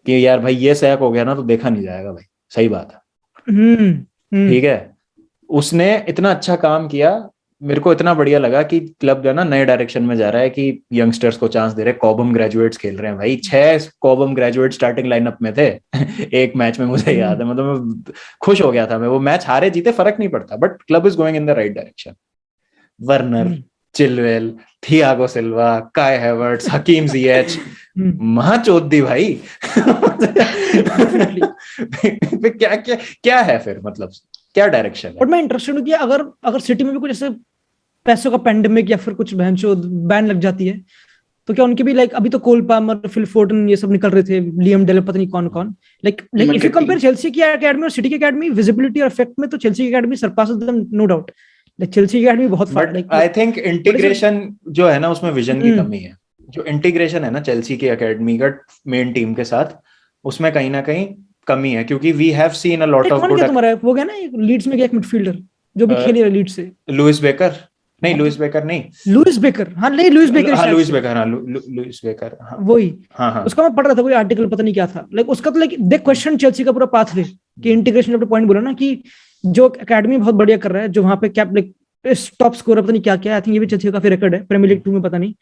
कि यार भाई ये सैक हो गया ना तो देखा नहीं जाएगा भाई, सही बात है। ठीक है, उसने इतना अच्छा काम किया, मेरे को इतना बढ़िया लगा कि क्लब जो है ना नए डायरेक्शन में जा रहा है कि यंगस्टर्स को चांस दे रहे हैं, कॉबम ग्रेजुएट्स खेल रहे हैं भाई, 6 कॉबम ग्रेजुएट स्टार्टिंग लाइनअप में थे एक मैच में, मुझे याद है, मतलब खुश हो गया था मैं, वो मैच हारे जीते फर्क नहीं पड़ता, but club is going in the right direction. Werner, Chilwell, Thiago Silva, Kai Havertz, हकीम जिएच, महाचोद दी भाई क्या क्या क्या है फिर, मतलब क्या डायरेक्शन है? बट मैं इंटरेस्टेड हूं कि अगर सिटी में भी कुछ ऐसे पैसों का पेंडेमिक या फिर कुछ बैन लग जाती है, तो क्या उनके भी लाइक अभी तो कोल पामर, फिल फोर्टन ये सब निकल रहे थे, लियम डेलप, पता नहीं कौन कौन, like if you compare Chelsea की एकेडमी और सिटी की एकेडमी विजिबिलिटी और इफेक्ट में, तो चेल्सी की academy surpasses them no doubt. Like Chelsea की एकेडमी बहुत far, like I think integration जो है ना उसमें विजन की कमी है, जो इंटीग्रेशन है ना चेल्सी की एकेडमी का मेन टीम के साथ, उसमें कहीं ना कहीं कमी है, क्योंकि we have seen a lot of good. तुम्हारा वो गया ना लीड्स में गया एक मिडफील्डर जो भी खेल रहा है लीड्स से, लुइस बेकर नहीं, लुइस बेकर नहीं, लुइस बेकर, हाँ नहीं लुइस बेकर, हाँ लुइस बेकर, हाँ लुइस बेकर, हाँ वही, हाँ हाँ उसका मैं पढ़ रहा था कोई आर्टिकल, पता नहीं क्या था, लाइक उसका तो लाइक दे क्वेश्चन चेल्सी का पूरा पाथवे कि इंटीग्रेशन, अपने पॉइंट बोला ना कि जो एकेडमी बहुत बढ़िया कर रहा है, जो वहां पे कैप लाइक टॉप स्कोर पता नहीं क्या क्या, आई थिंक ये भी चेल्सी का काफी रिकॉर्ड है प्रीमियर लीग 2 में, पता नहीं,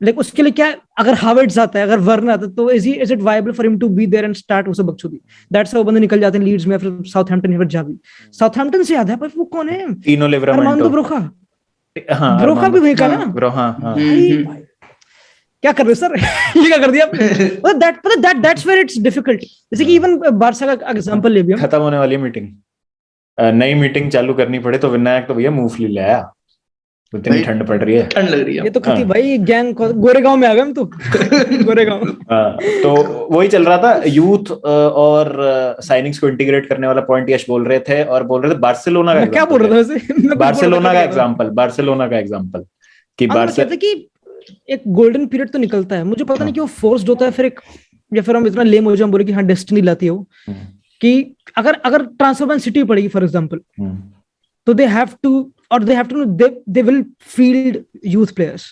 लाइक उसके लिए क्या, अगर हावर्ड्स आता है, अगर वर्नर आता है, तो is it viable for him to be there and start उसे बकचोदी? दैट्स हाउ बंदे निकल जाते हैं लीड्स में, फिर साउथहैम्पटन या फिर जावी। साउथहैम्पटन से याद है पर वो कौन है, टीनो लिवरामेंटो, ब्रोखा, हाँ ब्रोखा भी वही का ना, क्या कर रहे सर ये क्या कर दिया आपने? That's where it's difficult. जैसे कि इवन बारसा का एग्जांपल ले लिया, खत्म होने वाली मीटिंग, नई मीटिंग चालू करनी पड़े तो विनायक तो भैया मूंगफली ले आया, इतनी ठंड पड़ रही है, ठंड लग रही है, ये तो खती भाई गैंग गोरेगांव में आ गए हम तो गोरेगांव। तो वही चल रहा था, यूथ और साइनिंग्स को इंटीग्रेट करने वाला पॉइंट यश बोल रहे थे, और बोल रहे थे बार्सिलोना का, क्या बोल रहा था वैसे, बार्सिलोना का एग्जांपल कि कहते कि एक गोल्डन पीरियड तो निकलता है, मुझे पता नहीं कि वो फोर्स्ड होता है फिर एक, या फिर हम इतना लेम हो जाए बोले कि हाँ डेस्टिनी लाती है वो, कि अगर ट्रांसफर बैन सिटी पड़ेगी फॉर एग्जांपल, तो they have to they will field youth players,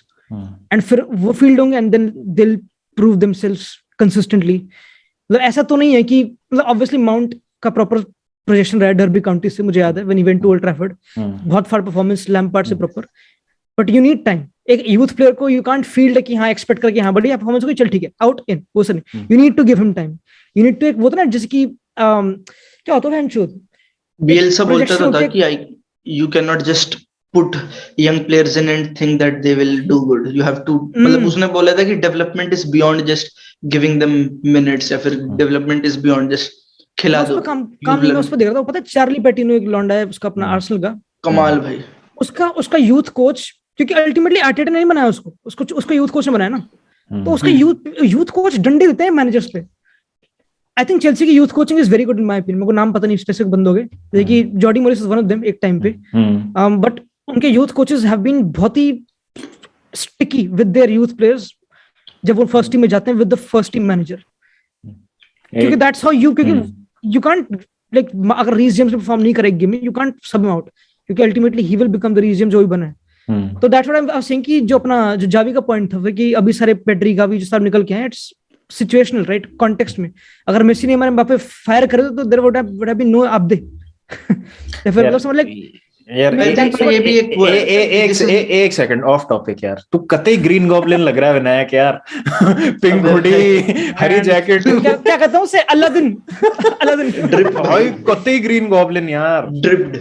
and फिर वो फील्ड होंगे and then they will prove themselves consistently. मतलब ऐसा तो नहीं है कि, मतलब ऑब्वियसली माउंट का प्रॉपर प्रोजेक्शन रहा है डर्बी काउंटी से, मुझे याद है when he went to Old Trafford, बहुत फार परफॉर्मेंस लैम्पार्ड से proper, but you need time. एक यूथ प्लेयर को यू कांट फील्ड कि हाँ एक्सपेक्ट करके हाँ बढ़िया परफॉर्मेंस होगी चल ठीक है आउट इन, वो सर नहीं, you need to give him time, you need to, एक वो तो ना जैसे कि क्या होता है बिएल्सा बोलता था कि you cannot just put young players in and think that they will do good, you have to, मतलब उसने बोला था कि development is beyond just giving them minutes, या फिर development is beyond just खिला दो काम नहीं। मैं उस पर देख रहा था, पता है चार्ली पेटिनो एक लौंडा है उसका अपना आर्सेनल का, कमाल भाई, उसका यूथ कोच, क्योंकि अल्टीमेटली आर्टेटा ने नहीं बनाया उसको यूथ कोच ने बनाया ना, तो उसका यूथ कोच डंडे देते हैं मैनेजर्स पे। आई थिंक चेल्सी की youth coaching is very good in my opinion, मेरे को नाम पता नहीं स्पेसिफिक बंदों के, जैसे कि Jordi Morris is one of them एक टाइम पे, बट उनके यूथ कोचेस हैव बीन बहुत ही sticky with their youth players जब वो फर्स्ट टीम में जाते हैं with the first team manager, क्योंकि दैट्स हाउ यू, क्योंकि यू कांट लाइक अगर रीस जेम्स परफॉर्म नहीं करेगा गेम में, you can't sub him out, क्योंकि ultimately he will become the Reece James जो भी बना है। तो that's what I am saying कि जो अपना जो जावी का पॉइंट था कि अभी सारे पेड्री का भी जो सब निकल के हैं, इट्स सिचुएशनल राइट कॉन्टेक्स्ट में, अगर मेसी ने हमारे मबाप्पे फायर करे तो there would have been no update, या फिर मतलब समझ लाइक यार ये भी एक सेकंड ऑफ टॉपिक यार, तू कतई ग्रीन गॉब्लिन लग रहा है विनायक यार पिंक हुडी हरी जैकेट, क्या कहता हूँ उसे, अलादीन ड्रिप भाई, कतई ग्रीन गॉब्लिन यार, ड्रिप्ड।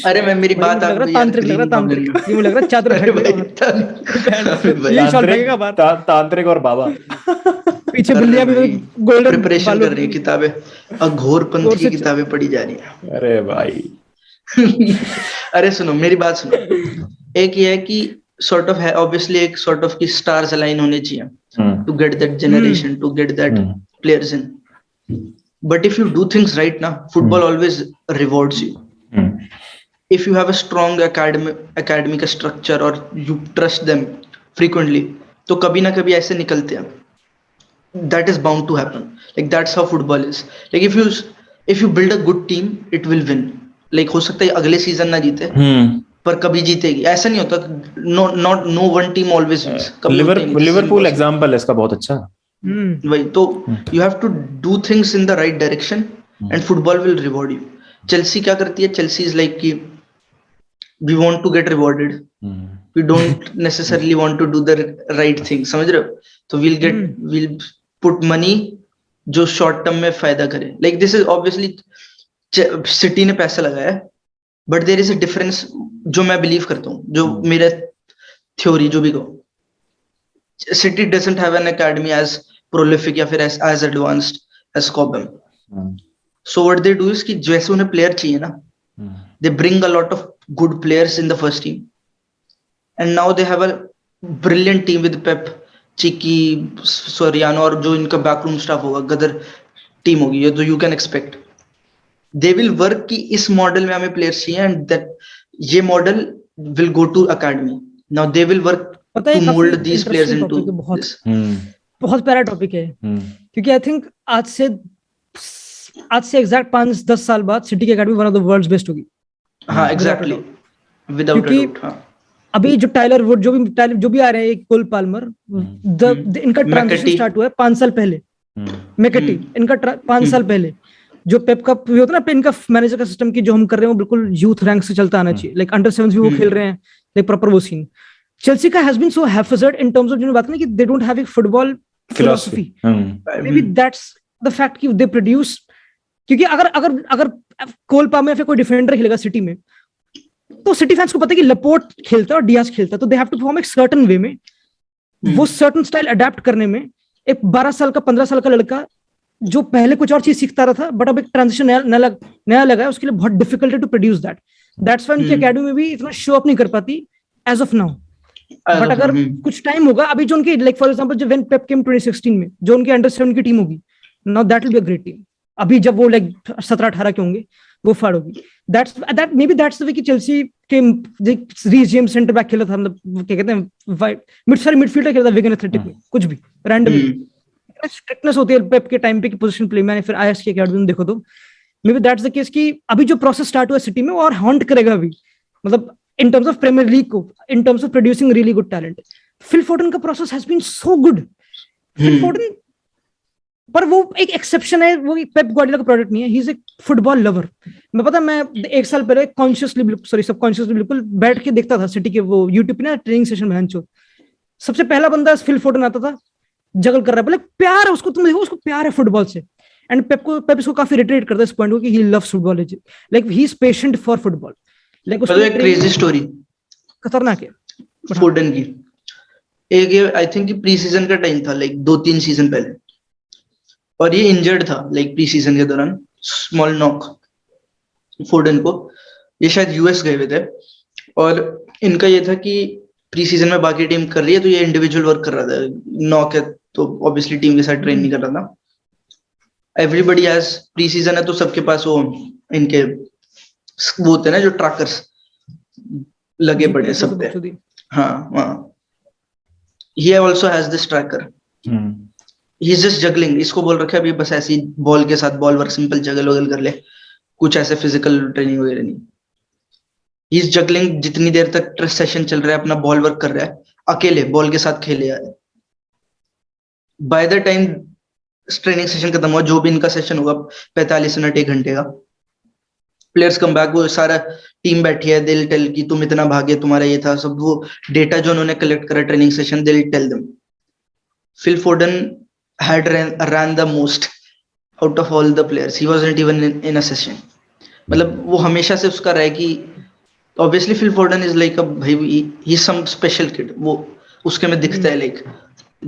अरे मैं मेरी बात आप तांत्रिक लग रहा चादर तांत्रिक और बाबा पीछे बिल्लियां भी गोल्डन प्रिपरेशन कर रही है, किताबें अघोरपंथी की किताबें पढ़ी जा रही है। अरे भाई अरे सुनो मेरी बात सुनो, एक ये है कि sort of है obviously एक sort of की stars align होने चाहिए to get that generation, to get that players in. But if you do things right now, football always rewards you. If you have a strong academic structure or you trust them frequently, तो कभी ना कभी ऐसे निकलते हैं. That is bound to happen. Like that's how football is. Like if you build a good team, it will win. Like हो सकता है अगले सीजन ना जीते, पर कभी जीतेगी. ऐसा नहीं होता. No one team always wins. Liverpool example है इसका बहुत अच्छा. वही तो, you have to do things in the right direction and football will reward you. Chelsea क्या करती है? Chelsea is like कि we want to get rewarded. We don't necessarily want to do the right thing. समझ रहे हो? तो we'll put money जो short term में फायदा करे. Like this is obviously City ने पैसा लगाया है, but there is a difference जो मैं believe करता हूँ, जो मेरा theory जो भी कहो. City doesn't have an academy as prolific या फिर as advanced as Cobham. So what they do is कि जैसे उन्हें player चाहिए ना, they bring a lot of good players in the first team, and now they have a brilliant team with Pep, Chicky, Soriano और जो इनका backroom staff होगा, गदर team होगी, ये तो you can expect. They will work कि इस model में हमें players चाहिए, and that ये model will go to academy. Now they will work to mold these players into this. बहुत प्यारा टॉपिक है, क्योंकि आई थिंक आज से एग्जैक्ट 5-10 साल बाद सिटी की academy one of the world's best होगी. हाँ एग्जैक्टली, विदाउट अ डाउट. हाँ अभी जो टाइलर वुड जो भी आ रहे हैं, कोल पाल्मर, इनका ट्रांजिशन स्टार्ट हुआ है 5 साल पहले. मैकेटी इनका 5 साल पहले जो पेप का होता है ना, इनका मैनेजर का सिस्टम की जो हम कर रहे हैं वो बिल्कुल यूथ रैंक से चलता आना चाहिए. लाइक अंडर 7 भी वो खेल रहे हैं, लाइक प्रॉपर वो सीन. चेल्सी का has been so haphazard in terms of, जो बात है कि they don't have a football philosophy. Maybe that's the fact that they produce, क्योंकि अगर कोल पाल्मर या फिर कोई डिफेंडर खेलेगा सिटी में, तो सिटी फैंस को पता है कि लपोर्ट खेलता है और डियाज खेलता है, तो दे हैव टू परफॉर्म एक सर्टेन वे में. वो सर्टेन स्टाइल अडेप्ट करने में एक 12 साल का 15 साल का लड़का जो पहले कुछ और चीज सीखता रहा था, बट अब एक ट्रांजिशन नया लगा है, उसके लिए बहुत डिफिकल्ट है to produce that. That's why उनकी एकेडमी में भी इतना शो अप नहीं कर पाती एज ऑफ नाउ. बट अगर कुछ टाइम होगा, अभी जो उनकी लाइक फॉर एग्जांपल जो व्हेन पेप केम 2016 में जो उनकी अंडर 7 की टीम होगी, now that will be a great team. अभी जब वो लाइक 17-18 के होंगे वो फाड़ होगी. That may be that's the way कि चेल्सी के रीस जेम्स सेंटर बैक खेला था, मतलब क्या कहते हैं मिडफील्डर खेला था विगन एथलेटिक में, कुछ भी रैंडम स्ट्रिक्टनेस होती है पेप के टाइम पे कि पोजीशन प्ले में. फिर आईएस के एकेडमी में देखो तो maybe that's the case कि अभी जो प्रोसेस स्टार्ट हुआ सिटी में और हॉन्ट करेगा अभी, मतलब in terms of Premier League को, in terms of producing really good talent. Phil Foden का process has been so good. Phil Foden, पर वो एक एक्सेप्शन है, वो एक पेप गार्डियोला का प्रोडक्ट नहीं है. He is a football lover. मैं पता, मैं 1 साल पहले सबकॉन्शियसली बिल्कुल बैठ के देखता था सिटी के वो यूट्यूब पे ना ट्रेनिंग सेशन में. सबसे पहला बंदा फिल फोडन आता था, जगल कर रहा है, बोले प्यार है उसको, तुम देखो उसको प्यार है फुटबॉल से. एंड पेप इसको काफी रिट्रेट करता है इस पॉइंट को कि he loves football, like he is patient for football. Like उसको एक क्रेजी स्टोरी खतरनाक है फोर्डन की. एक ये आई थिंक प्री सीजन का टाइम था, लाइक 2-3 सीजन पहले, और ये इंजर्ड था लाइक प्री सीजन के दौरान, स्मॉल नॉक फोर्डन को. ये शायद यूएस गए हुए थे और इनका ये था कि प्री सीजन में बाकी टीम कर रही है तो ये इंडिविजुअल वर्क कर रहा था. नॉक है तो ऑब्वियसली टीम के साथ ट्रेन नहीं कर रहा था. एवरीबॉडी हैज प्री सीजन है तो सबके पास वो इनके वो होते हैं ना जो ट्रैकर्स लगे पड़े सब पे. हाँ, he also has this tracker. He's just juggling. इसको बोल रखा है अभी बस ऐसी बॉल के साथ बॉल वर्क सिंपल जगल वगल कर ले, कुछ ऐसे फिजिकल ट्रेनिंग वगैरह नहीं. He's juggling, जितनी देर तक ट्रेस सेशन चल रहा है अपना बॉल वर्क कर रहा है, अकेले बॉल के साथ खेले आ रहा है. By the time training session खत्म हुआ, जो भी इनका सेशन होगा 45 मिनट 1 घंटे का, प्लेयर्स कम बैक, वो सारा टीम बैठी है, दिल टेल कि तुम इतना भागे, तुम्हारा ये था, सब वो डेटा जो उन्होंने कलेक्ट करा ट्रेनिंग सेशन, दिल tell them. Phil Foden had ran the most out of all the players. He wasn't even in a session. मतलब वो हमेशा से उसका रहा है कि obviously Phil Foden is like a भाई, he's some special kid. वो उसके में दिखता है लाइक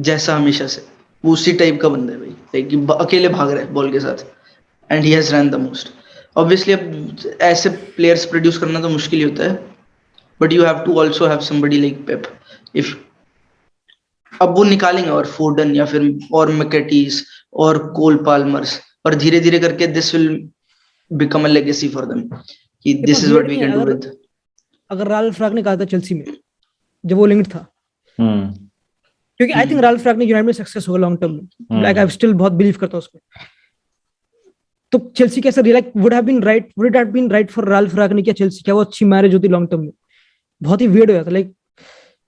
जैसा हमेशा से वो उसी टाइप का बंदा है भाई, लाइक अकेले भाग रहा है बॉल के साथ, and he has ran the most. Obviously अब ऐसे प्लेयर्स प्रोड्यूस करना तो मुश्किल ही होता है, but you have to also have somebody like Pep. If अब वो निकालेंगे और फोर्डन या फिर और मैकेटीज और कोल पाल्मर्स, और धीरे धीरे करके this will become a legacy for them कि this is what we can do with. अगर राल्फ रागनिक आता चेल्सी में जब वो लिंक्ड था, क्योंकि I think Ralf Rangnick United में सक्सेस होगा लॉन्ग टर्म में, लाइक आई स्टिल बहुत बिलीव करता हूं उसमें। तो चेल्सी कैसे really like would have been right for Ralf Rangnick या चेल्सी, क्या वो अच्छी मैरिज होती लॉन्ग टर्म में? बहुत ही वियर्ड हो जाता, लाइक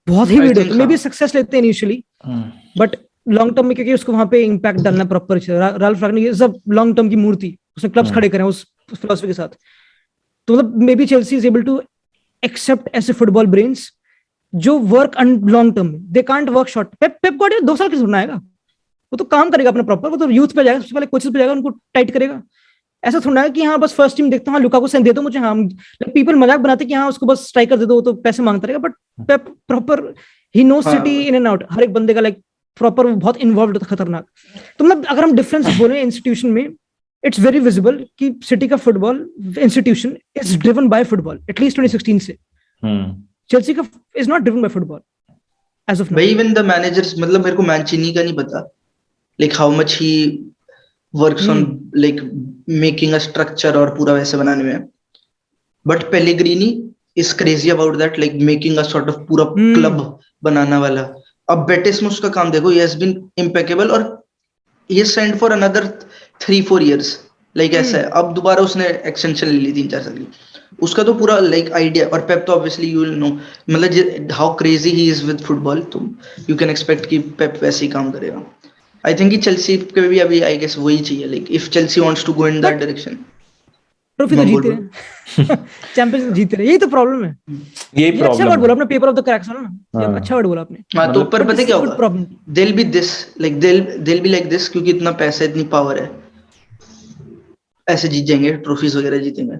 बहुत ही वियर्ड होता। मे बी सक्सेस लेते हैं इनिशियली, बट लॉन्ग टर्म में क्योंकि उसको वहां पे इंपैक्ट डालना proper. Ralf Rangnick is a long term की मूर्ति, उसने क्लब्स खड़े करे उस फिलॉसफी के साथ। तो मतलब maybe Chelsea is able to accept ऐसे फुटबॉल ब्रेन्स जो वर्क लॉन्ग टर्म में, they can't work short. Pep Guardiola 2 साल के सुनना आएगा, वो तो काम करेगा अपना प्रॉपर, वो तो यूथ पे जाएगा, सबसे पहले कोचेस पे जाएगा, उनको टाइट करेगा। ऐसा थोड़ा है कि हाँ बस फर्स्ट टीम देखता हूँ, लुकाकू सेन दे दो मुझे, हाँ पीपल मजाक बनाते कि हाँ उसको बस स्ट्राइकर दे दो, वो तो पैसे मांगता रहेगा, but Pep proper he knows City in and out, हर एक बंदे का लाइक प्रॉपर बहुत इन्वॉल्व होता, खतरनाक। तो मतलब अगर हम डिफरेंस बोले इंस्टीट्यूशन में, इट्स वेरी विजिबल कि सिटी का football institution is driven by football at least 2016 से। चेल्सी का is not driven by football as of now. Even the managers, मतलब मेरे को मैंचिनी का नहीं पता like how much he works on like making a structure और पूरा वैसे बनाने में, but Pellegrini is crazy about that, like making a sort of पूरा क्लब बनाना वाला। अब बेटिस में उसका काम देखो, ही हैज बीन इम्पेकेबल और he has signed for another 3-4 years, like ऐसा है। अब दोबारा उसने एक्सटेंशन ले ली 3-4 साल की, उसका तो पूरा लाइक आइडिया। और पेप तो ऑब्वियसली यू विल नो, मतलब how crazy he is with football, तो यू कैन एक्सपेक्ट कि पेप वैसे ही काम करेगा। आई थिंक कि चेल्सी के भी अभी आई गेस वही चाहिए, like if Chelsea wants to go in that direction. Trophy तो जीते हैं, चैंपियंस जीते रहे, यही तो प्रॉब्लम है। यही प्रॉब्लम। अच्छा वर्ड बोला आपने, पेपर ऑफ द क्रैक्स वाला ना, ये अच्छा वर्ड बोला आपने। हां, तो ऊपर पता क्या होगा, दे will B this, like they will be like this, क्योंकि इतना पैसा, इतनी पावर है, ऐसे जीत जाएंगे, ट्रॉफीज वगैरह जीतेंगे।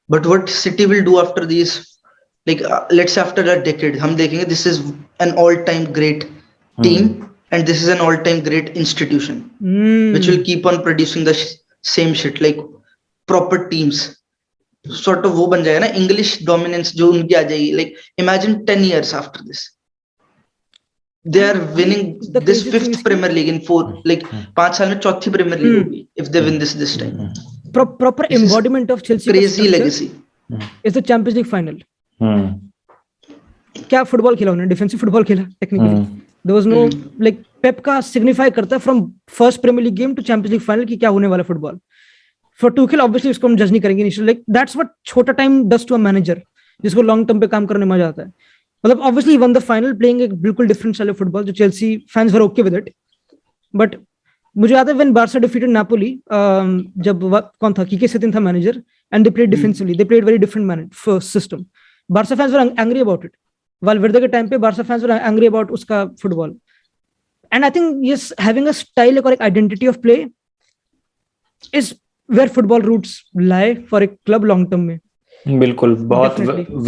But what city will do after this, like let's say after a decade हम देखेंगे this is an all time great team and this is an all time great institution which will keep on producing the same shit, like proper teams sort of। वो बन जाएगा ना English dominance जो उनकी आ जाएगी, like imagine 10 years after this they are winning this 5th Premier League in 4, like 5 साल में 4थी Premier League होगी if they win this time। proper embodiment of Chelsea crazy legacy is the Champions League final। क्या football खेला उन्होंने, defensive football खेला technically. There was no like Pep का signify करता है from first Premier League game to Champions League final कि क्या होने वाला फुटबॉल। फॉर टुखेल ऑब्वियसली उसको हम जज नहीं करेंगे इनिशियली, लाइक दैट्स व्हाट छोटा time does to a manager जिसको लॉन्ग टर्म पे काम करने में मजा आता है। मतलब obviously won the final playing एक बिल्कुल डिफरेंट स्टाइल ऑफ फुटबॉल जो Chelsea fans were okay with it. But मुझे याद है व्हेन बार्सा डिफीटेड नापोली, जब कौन था, कीके सेटिन था manager, and they played defensively, they played very different system. Barca fans were angry about it, Valverde के time पे Barca fans were angry about उसका फुटबॉल। And I think yes, having a style or identity of play is where football roots lie for a club long term में। बिल्कुल, बहुत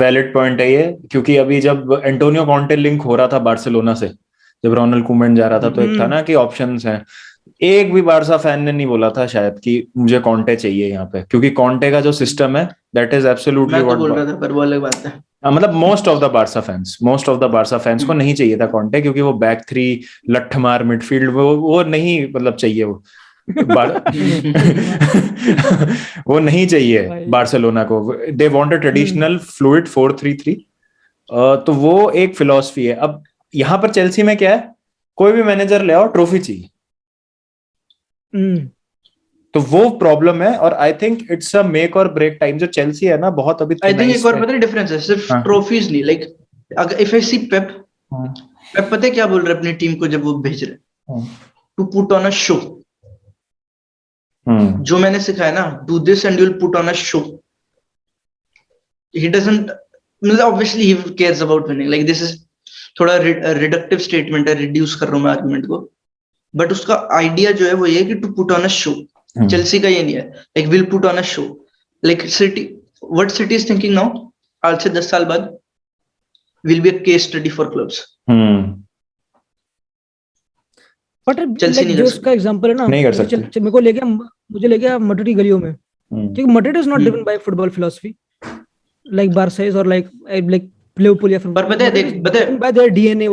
valid point है ये, क्योंकि अभी जब एंटोनियो कॉन्टे लिंक हो रहा था बार्सिलोना से, जब रोनाल्ड कुमन जा रहा था, तो एक था ना कि ऑप्शंस हैं। एक भी बार्सा फैन ने नहीं बोला था शायद कि मुझे कॉन्टे चाहिए यहाँ पे, क्योंकि कॉन्टे का जो सिस्टम है दैट इज एब्सोल्युटली व्हाट बोल रहा था, पर वो अलग बात है। मतलब most of the Barca fans को नहीं चाहिए था कॉन्टे, क्योंकि वो बैक थ्री लठमार मिडफील्ड वो नहीं, मतलब चाहिए वो वो नहीं चाहिए बार्सिलोना को। They want a traditional fluid 4-3-3, तो वो एक फिलॉसफी है। अब यहाँ पर चेल्सी में क्या है, कोई भी मैनेजर ले आओ, ट्रॉफी चाहिए, तो वो प्रॉब्लम है। और I think it's a make or break time. जो चेल्सी है ना, बहुत अभी आई थिंक एक और पता है डिफरेंस है, सिर्फ ट्रॉफीज नहीं, लाइक अगर इफ आई सी पेप पता है क्या बोल रहे अपनी टीम को जब वो भेज रहे, to put on a show. जो मैंने सिखाया ना, do this and you will put on a show. He doesn't, मतलब obviously he cares about winning, like this is थोड़ा रिडक्टिव स्टेटमेंट है, रिड्यूस कर रहा हूं मैं आर्गुमेंट को, बट उसका आइडिया जो है वो ये कि to put on a show. Chelsea का ये नहीं है, like will put on a show, like City, what City is thinking now, आज से 10 साल बाद will be a case study for clubs. But Chelsea नहीं, जो उसका एग्जांपल है ना, नहीं कर सकते। मुझे ले गया मटरी गलियों में, क्योंकि Madrid is not driven by football philosophy like Barca is और लाइक लिवरपूल या पर पता है देख bye there DNA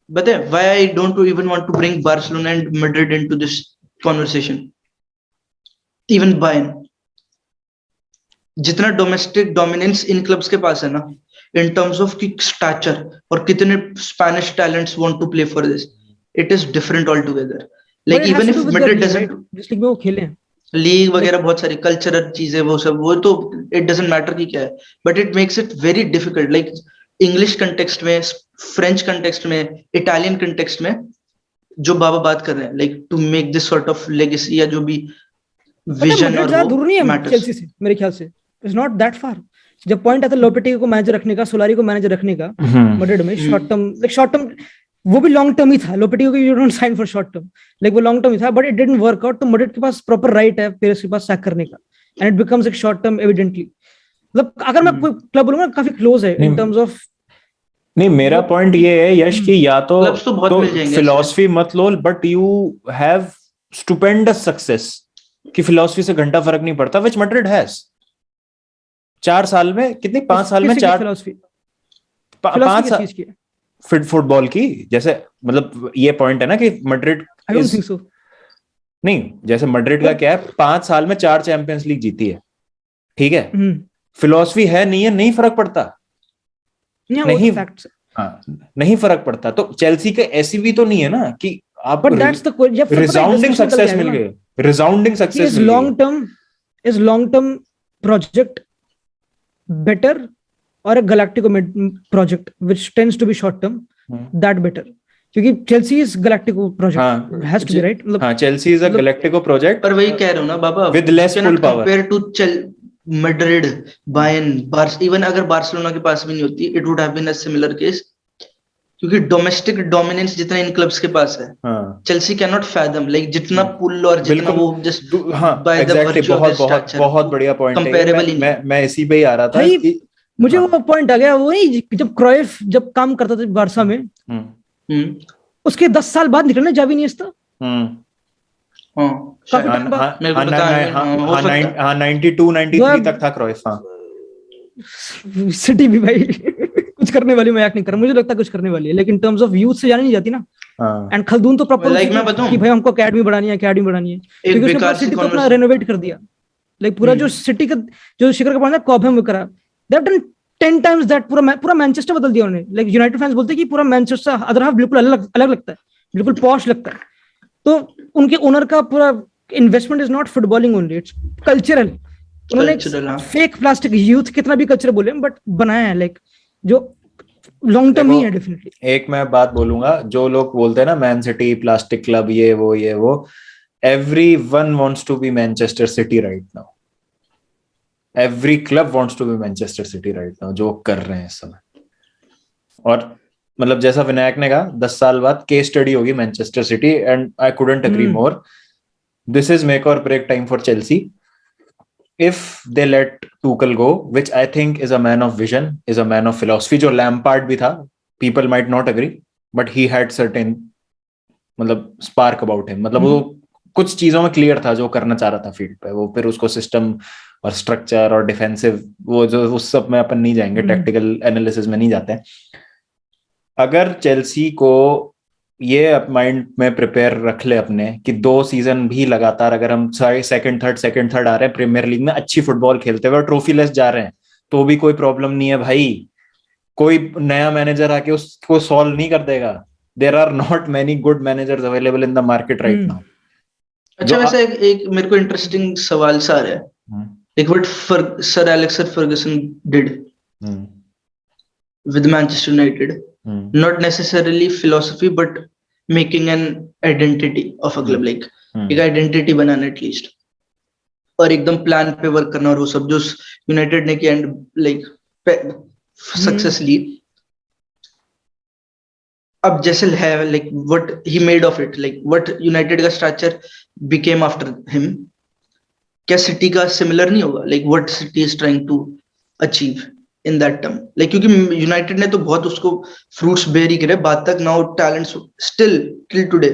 why I don't even want to bring Barcelona and Madrid into this conversation, even Bayern. जितना डोमेस्टिक डोमिनेंस इन क्लब्स के पास है ना इन टर्म्स ऑफ की स्टैचर और कितने Spanish talents want to play for this, it is different altogether. Like even if Madrid doesn't जिस लीग में वो खेले हैं, लीग वगैरह बहुत सारी कल्चरल चीजें वो सब, वो तो इट डजंट मैटर कि क्या है, but it makes it very difficult. Like English context में, फ्रेंच कंटेक्स्ट में, इटालियन कंटेक्स्ट में जो बाबा बात कर रहे हैं, like to make this sort of legacy या जो भी विजन और वो दूर नहीं है चेल्सी से मेरे ख्याल से. It's not that far. जब पॉइंट आता है लोपेटेगी को मैनेजर रखने का, सोलारी को मैनेजर रखने का मैड्रिड में, शॉर्ट टर्म वो भी लॉन्ग टर्म ही था. लोपेटेगी को you don't sign for short term, like वो लॉन्ग टर्म ही था, but it didn't work out. तो मैड्रिड के पास प्रॉपर राइट है पेरेस के पास सैक करने का, एंड इट बिकम्स एक शॉर्ट टर्म एविडेंटली. मतलब अगर मैं कोई क्लब बोलूंगा काफी क्लोज है इन टर्म्स ऑफ. नहीं, मेरा पॉइंट ये है यश कि या तो फिलॉसफी मत लो, but you have stupendous success कि फिलॉसफी से घंटा फर्क नहीं पड़ता, व्हिच मैड्रिड हैज. 4 साल में कितनी 5 साल में 4 फिलॉसफी 5 साल फिट फुटबॉल की. जैसे मतलब ये पॉइंट है ना कि मैड्रिड नहीं, जैसे मैड्रिड का क्या है, 5 साल में 4 चैंपियंस लीग जीती है, ठीक है. फिलॉसफी है नहीं है, नहीं फर्क पड़ता, नहीं नहीं फर्क पड़ता. तो चेल्सी के ऐसी भी तो नहीं है ना कि आप रिसाउंडिंग सक्सेस मिल गए, resounding success. Long term project better और galactico project which tends to be short term, that better. क्योंकि Chelsea is galactico project has to be right. मतलब हां, Chelsea is a galactico project, पर वही कह रहा हूं ना बाबा, with less full power compare to Madrid, Bayern, even अगर बार्सिलोना के पास भी नहीं होती, it would have been a similar case. क्योंकि डोमेस्टिक डोमिनेंस जितना इन क्लब्स के पास है, Chelsea can not fathom, like जितना पुल और जितना वो just by the virtue of this structure. बहुत बढ़िया पॉइंट है. मैं इसी पे ही आ रहा था कि मुझे वो पॉइंट आ गया. वही जब क्राइफ जब काम करता था बार्सा में, उसके 10 साल बाद निकलने जावी निएस्ता. हाँ, 92 93 तक था क्राइफ. हाँ, सिटी भी भाई कुछ करने वाली, मजाक नहीं कर रहा, मुझे लगता है कुछ करने वाली है, लेकिन टर्म्स ऑफ यूथ से जानी नहीं जाती ना. एंड खलदून तो प्रॉपर लाइक मैं बताऊं कि भाई हमको एकेडमी बढ़ानी है, क्योंकि उसने पूरा सिटी को अपना रेनोवेट कर दिया. लाइक पूरा जो सिटी का जो शिखर का पॉइंट है कॉबहम करा, they have done 10 times that. पूरा मैनचेस्टर बदल दिया उन्होंने. लाइक यूनाइटेड फैंस बोलते हैं कि पूरा मैनचेस्टर अदर हाफ बिल्कुल अलग लगता है, बिल्कुल पॉश लगता है. तो उनके ओनर का पूरा investment is not footballing only, it's cultural. उन्होंने फेक प्लास्टिक यूथ कितना भी कल्चर बोले बट बनाया है, लाइक जो लॉन्ग टर्म ही है डेफिनेटली. एक मैं बात बोलूंगा, जो लोग बोलते हैं ना मैन सिटी प्लास्टिक क्लब ये वो, everyone wants to be Manchester City right now. Every club wants to be Manchester City right now, जो कर रहे हैं इस समय. और मतलब जैसा विनायक ने कहा, 10 साल बाद केस स्टडी होगी Manchester City, and I couldn't agree more. This is make or break time for Chelsea. If they let Tuchel go, which I think is a man of vision, is a man of philosophy, जो Lampard भी था, people might not agree, but he had certain मतलब spark about him. मतलब वो कुछ चीजों में clear था जो करना चाह रहा था फील्ड पे. वो फिर उसको सिस्टम और स्ट्रक्चर और डिफेंसिव वो जो उस सब में अपन नहीं जाएंगे, टेक्टिकल एनालिसिस में नहीं जाते हैं. अगर चेल्सी को ये माइंड में प्रिपेयर रख ले अपने कि 2 सीजन भी लगातार अगर हम सेकंड थर्ड आ रहे हैं प्रीमियर लीग में, अच्छी फुटबॉल खेलते हुए और ट्रॉफी लेस जा रहे हैं, तो भी कोई प्रॉब्लम नहीं है भाई. कोई नया मैनेजर आके उसको सॉल्व नहीं कर देगा. There are not many good managers available in the market right now. अच्छा, वैसे एक मेरे को इंटरेस्टिंग सवाल सा आ रहा है. like what Sir Alex Ferguson did with Manchester United, not necessarily philosophy but making an identity of a club, like एक आइडेंटिटी बनाना एटलीस्ट, और एकदम प्लान पे वर्क करना, और वो सब जो यूनाइटेड ने किया एंड लाइक सक्सेस ली. अब जैसे है like what he made of it, like what United का स्ट्रक्चर बिकेम आफ्टर हिम, क्या सिटी का सिमिलर नहीं होगा? Like what City is trying to achieve in that term, like क्योंकि यूनाइटेड ने तो बहुत उसको फ्रूट्स बेर ही करे बाद तक. Now talents still till today,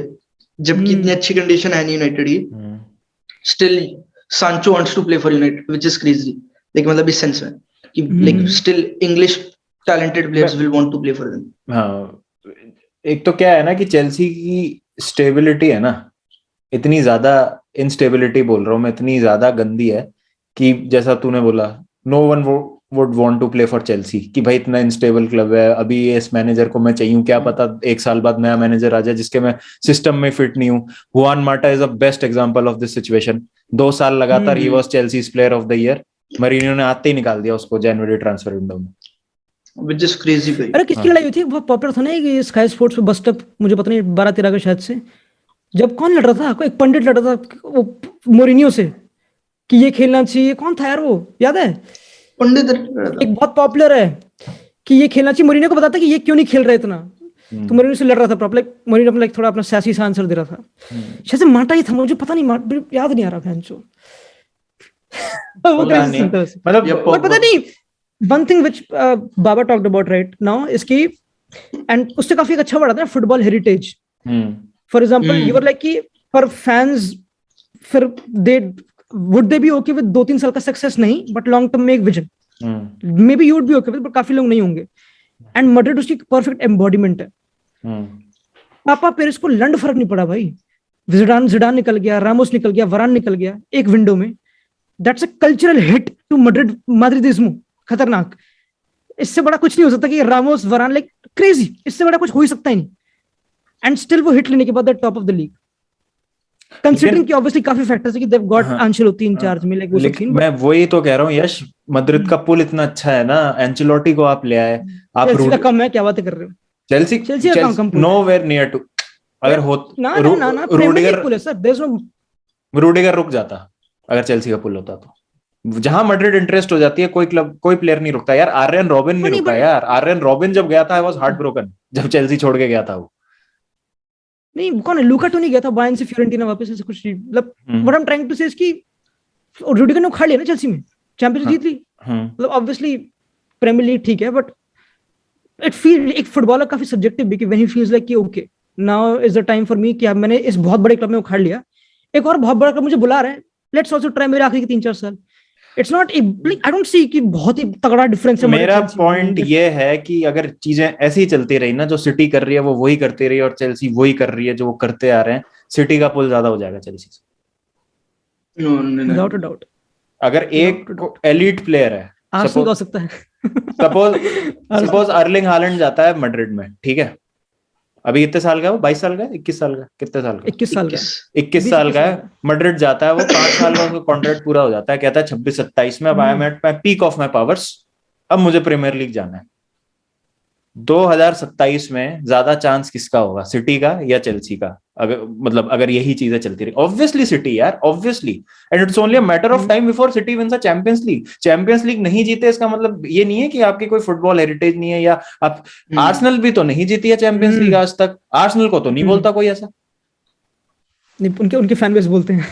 जबकि इतनी अच्छी कंडीशन है नहीं यूनाइटेड की, still Sancho wants to play for United which is crazy, like मतलब इस सेंस में कि like still English talented players will want to play for them. हाँ, एक तो क्या है ना कि चेल्सी की स्टेबिलिटी है ना, इतनी ज्यादा इनस्टेबिलिटी बोल रहा हूँ मैं, इतनी ज्यादा गंदी है कि जैसा तूने बोला, no one would want to play for Chelsea, कि भाई इतना इनस्टेबल क्लब है, अभी इस मैनेजर को मैं चाहिए, क्या पता एक साल बाद नया मैनेजर आ जाए जिसके मैं सिस्टम में फिट नहीं हूँ। हुआन माटा is a best example of this situation. 2 साल लगातार he was Chelsea's player of the year, Mourinho ने आते ही निकाल दिया उसको जनवरी ट्रांसफर विंडो में, व्हिच इज क्रेजी भाई। अरे किसकी लड़ाई हुई थी, बहुत पॉपुलर था ना ये स्काई स्पोर्ट्स पे बस्ट अप, मुझे पता नहीं 12-13 का शायद से, जब कौन लड़ रहा था, कोई एक पंडित लड़ रहा था वो मोरिनियो से कि ये खेलना चाहिए, कौन था यार वो, याद है? पंडित एक बहुत पॉपुलर है कि ये खेलना चाहिए, मोरिनियो को बताता कि ये क्यों नहीं खेल रहे इतना, तो मोरिनियो से लड़ रहा था प्रॉपर, मोरिनियो लाइक थोड़ा अपना सैसी सा आंसर दे रहा था, शायद से माटा ही था, मुझे पता नहीं, याद नहीं आ रहा फैंचो वो कैसे मतलब पता नहीं। One thing which Baba talked about right now इसकी, एंड उससे काफी अच्छा बढ़ा था football heritage. For example you were like कि फॉर फैंस, फिर they would they B okay with 2-3 साल का सक्सेस नहीं, बट लॉन्ग टर्म में एक vision, may be you would be okay with, but काफी लोग नहीं होंगे। एंड मैड्रिड उसकी परफेक्ट एम्बॉडीमेंट है। पापा पेरेस को लंड फर्क नहीं पड़ा भाई, जिडान निकल गया, रामोस निकल गया, वरान निकल गया एक विंडो में, that's a cultural hit to Madridism, खतरनाक। इससे बड़ा कुछ नहीं हो सकता कि रामोस वरान, लाइक क्रेजी, इससे बड़ा कुछ हो ही सकता ही नहीं, एंड स्टिल वो हिट लेने के बाद the top of the league, considering कि ऑब्वियसली काफी फैक्टर्स है कि देव गॉट आंचेलोटी इन चार्ज में, लाइक वो सब सीन। मैं वही तो कह रहा हूँ यश, मैड्रिड का पुल इतना अच्छा है ना, एंचेलोटी को आप ले आए, आप चेल्सी का कम है, क्या बातें कर रहे हो? चेल्सी का कम नोवेयर नियर टू, अगर हो रूडिगर रुक जाता अगर चेल्सी का पुल होता तो, जहां मैड्रिड इंटरेस्ट हो जाती है कोई क्लब कोई प्लेयर नहीं रुकता यार। आर्यन रॉबिन नहीं रुका यार, आर्यन रॉबिन जब गया था आई वाज हार्ट ब्रोकन, जब चेल्सी छोड़ के गया था वो। नहीं कौन है, लूका तो नहीं गया था बायर्न से फियोरेंटीना वापस, ऐसे कुछ नहीं, मतलब what I am trying to say is कि रूडिगर ने उखाड़ लिया ना चेल्सी में, चैंपियंस जीत ली, मतलब ऑब्वियसली प्रीमियर लीग ठीक है, बट इट फील एक फुटबॉलर काफी सब्जेक्टिव भी कि व्हेन ही फील्स लाइक कि okay now is the time for me, कि अब मैंने इस बहुत बड़े क्लब में उखाड़ लिया, एक और बहुत बड़ा क्लब मुझे बुला रहा है, लेट्स आल्सो ट्राई मेरे आखिरी के 3-4 साल। It's not I don't see कि बहुत ही तगड़ा डिफरेंस है। मेरा पॉइंट ये है कि अगर चीजें ऐसे ही चलती रही ना, जो सिटी कर रही है वो वही करती रही और चेल्सी वही कर रही है जो वो करते आ रहे हैं, सिटी का पुल ज्यादा हो जाएगा चेल्सी से, विदाउट अ डाउट। अगर एक एलीट प्लेयर है, आर्सेनल हो सकता है, सपोज अर्लिंग हालैंड जाता है मैड्रिड में, ठीक है, अभी कितने साल का है वो, 22 साल का है, 21 साल का, कितने साल का, 21 साल का है, मैड्रिड जाता है वो, 5 साल का उसका कॉन्ट्रैक्ट पूरा हो जाता है, कहता है 26-27 में अब I am at my peak of my powers, अब मुझे प्रीमियर लीग जाना है। 2027 में ज्यादा चांस किसका होगा, सिटी का या चेल्सी का? अगर मतलब अगर यही चीजें चलती रही, ऑब्वियसली सिटी यार, obviously, and it's only a matter of time before City wins a Champions League. Champions League नहीं जीते इसका मतलब ये नहीं है कि आपकी कोई फुटबॉल हेरिटेज नहीं है, या आप आर्सेनल भी तो नहीं जीती है चैंपियंस लीग आज तक, आर्सेनल को तो नहीं बोलता कोई ऐसा, नहीं उनके फैन बेस बोलते हैं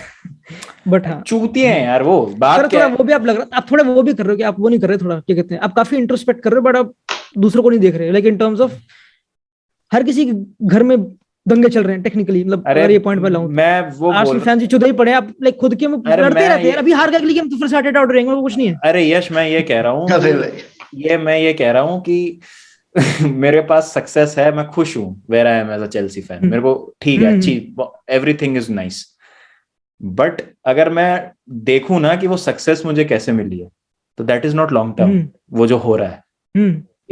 बट हाँ चूतिए हैं यार वो, बात क्या है? वो भी आप लग रहा, आप थोड़ा वो भी कर रहे हो कि आप वो नहीं कर रहे, थोड़ा क्या कहते हैं, आप काफी इंट्रोस्पेक्ट कर रहे हो, बट आप दूसरों को नहीं देख रहे, like in terms of her किसी के घर में दंगे चल रहे हैं टेक्निकली, मतलब अगर ये पॉइंट पर लाऊं, मैं वो आर्सेनल फैंस चुदा ही पड़े, आप लाइक खुद के में लड़ते रहते हैं, अभी हार गए अगली गेम तो फिर से अटेट आउट रहेंगे, वो कुछ नहीं है। अरे यश मैं ये कह रहा हूँ मैं ये कह रहा हूँ कि मेरे पास सक्सेस है, मैं खुश हूँ where I am as a Chelsea fan, मेरे को ठीक है, अच्छी, एवरीथिंग इज नाइस, बट अगर मैं देखूं ना कि वो सक्सेस मुझे कैसे मिली है, तो that is not long term. वो जो हो रहा है,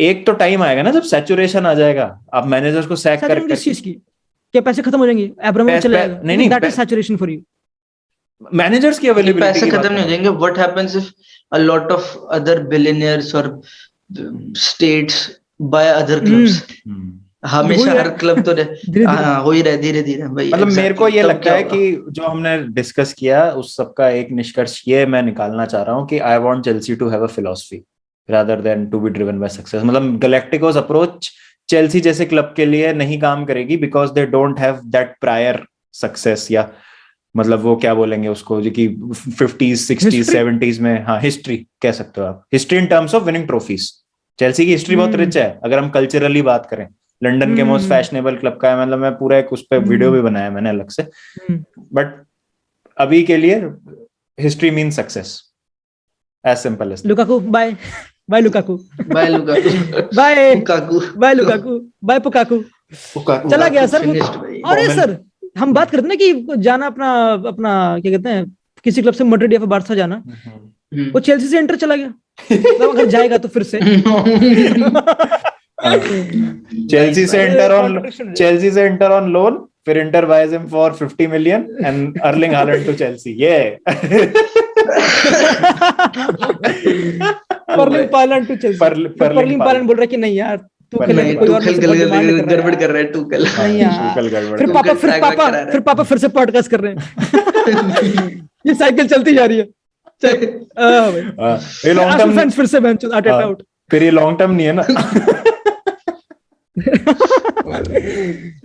एक तो टाइम आएगा ना जब सैचुरेशन आ जाएगा, आप मैनेजर्स को सैक कर किस चीज की, क्या पैसे खत्म हो जाएंगे, अब्रामोविच चला जाएगा, नहीं that is saturation for you, managers की अवेलेबिलिटी, पैसे खत्म नहीं हो जाएंगे, what happens if a lot of other billionaires और स्टेट्स बाय अदर क्लब्स, हमेशा हर क्लब तो हो ही रहा है धीरे धीरे भाई। मतलब मेरे को ये लगता है कि जो हमने डिस्कस किया उस सबका एक निष्कर्ष ये मैं निकालना चाह रहा हूँ कि I want Chelsea to have a philosophy rather than to be driven by success. मतलब गैलेक्टिकोस अप्रोच चेल्सी जैसे क्लब के लिए नहीं काम करेगी, because they don't have that prior success, या मतलब वो क्या बोलेंगे उसको जो कि 50s 60s 70s में, हाँ हिस्ट्री कह सकते हो आप, history in terms of winning trophies. Chelsea की हिस्ट्री बहुत रिच है अगर हम कल्चरली बात करें, लंदन के मोस्ट फैशनेबल क्लब का है, मतलब मैं पूरा एक उस पर वीडियो भी बनाया मैंने अलग से, बट अभी के लिए history means success. As simple as that. Lukaku, bye. Bye Lukaku. Bye Lukaku. Bye. Lukaku. Bye Lukaku. Bye Pukaku. चला गया सर। और ये सर हम बात करते ना कि जाना अपना अपना क्या कहते हैं किसी क्लब से मैड्रिड या फिर बार्सा जाना, वो चेल्सी से इंटर चला गया, मतलब अगर जाएगा तो फिर से चेल्सी से इंटर ऑन लोन, फिर Inter buys him for 50 million and Erling Haaland to Chelsea. ये पर्लिंग पायलैंड टू चेल्सी। पर्लिंग पायलैंड बोल रहा है कि नहीं यार तुखल गड़बड़ कर रहा है तुखल। नहीं यार फिर पापा फिर से पॉडकास्ट कर रहे हैं। ये साइकिल चलती जा रही है। ये लॉन्ग टर्म फिर से बेंच आउट, फिर ये लॉन्ग टर्म नहीं है ना।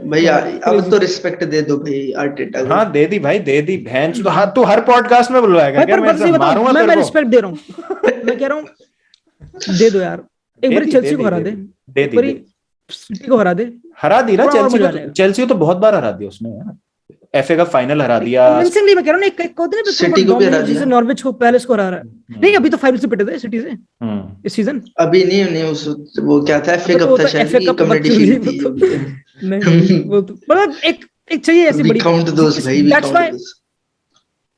भैया अब तो रिस्पेक्ट दे दो भाई आर्टेटा को। हाँ दे दी भाई, दे दी भैंस। तो हाँ तू हर पॉडकास्ट में बुलवाएगा क्या? मैं रिस्पेक्ट दे रहा हूँ, मैं कह रहा हूँ दे दो यार, एक बार चेल्सी को हरा दे, एक बार सिटी को हरा दे। हरा दी ना चेल्सी को तो बहुत बार हरा दिया उसने यार। एफए का फाइनल हरा दिया। कन्विंसिंगली मैं कह रहा हूँ, एक को दिन सिटी को भी हरा दिया, नॉर्विच को, पैलेस को हरा रहा है। नहीं अभी तो फाइनल से पिटे थे सिटी से इस सीजन। अभी नहीं उस वो क्या था एफए कप था शायद, कम्युनिटी शील्ड थी। नहीं वो तो मतलब एक चाहिए ऐसी बड़ी काउंट दोस भाई, दैट्स व्हाई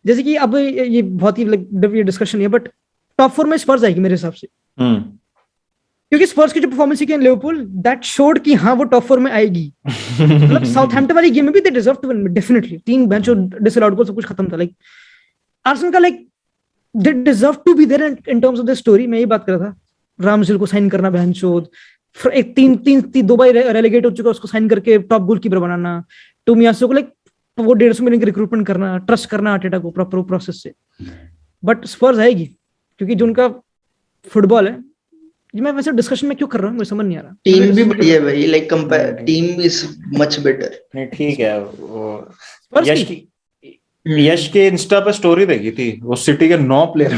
जैसे कि अब ये बहुत ही लाइक डिस्कशन है, बट टॉप 4 में स्पर्स आएगी मेरे हिसाब से, क्योंकि स्पर्स की जो परफॉर्मेंस की लिवरपूल दैट शोड कि हाँ वो टॉप 4 में आएगी। मतलब साउथहैम्पटन वाली गेम में भी they deserve to win definitely. 3 bench और डिसअलाउड गोल सब कुछ खत्म था। लाइक आर्सेनल का like they deserve to be there in terms of the story. मैं ये बात कर रहा था, रामजिल को साइन करना बेंचोद, एक 2 बार रेलेगेट हो चुका उसको साइन करके टॉप गोलकीपर बनाना, टोमियासो को लाइक वो 150 मिलियन की रिक्रूटमेंट करना, ट्रस्ट करना आर्टेटा को प्रॉपर प्रोसेस से। बट स्पर्स आएगी क्योंकि जो उनका फुटबॉल है, ये मैं वैसे डिस्कशन में क्यों कर रहा हूँ मुझे समझ नहीं आ रहा। टीम भी बढ़िया है भाई, like compare team is much better. नहीं ठीक है, वो यश के इंस्टा पे स्टोरी देखी थी, वो सिटी के 9 प्लेयर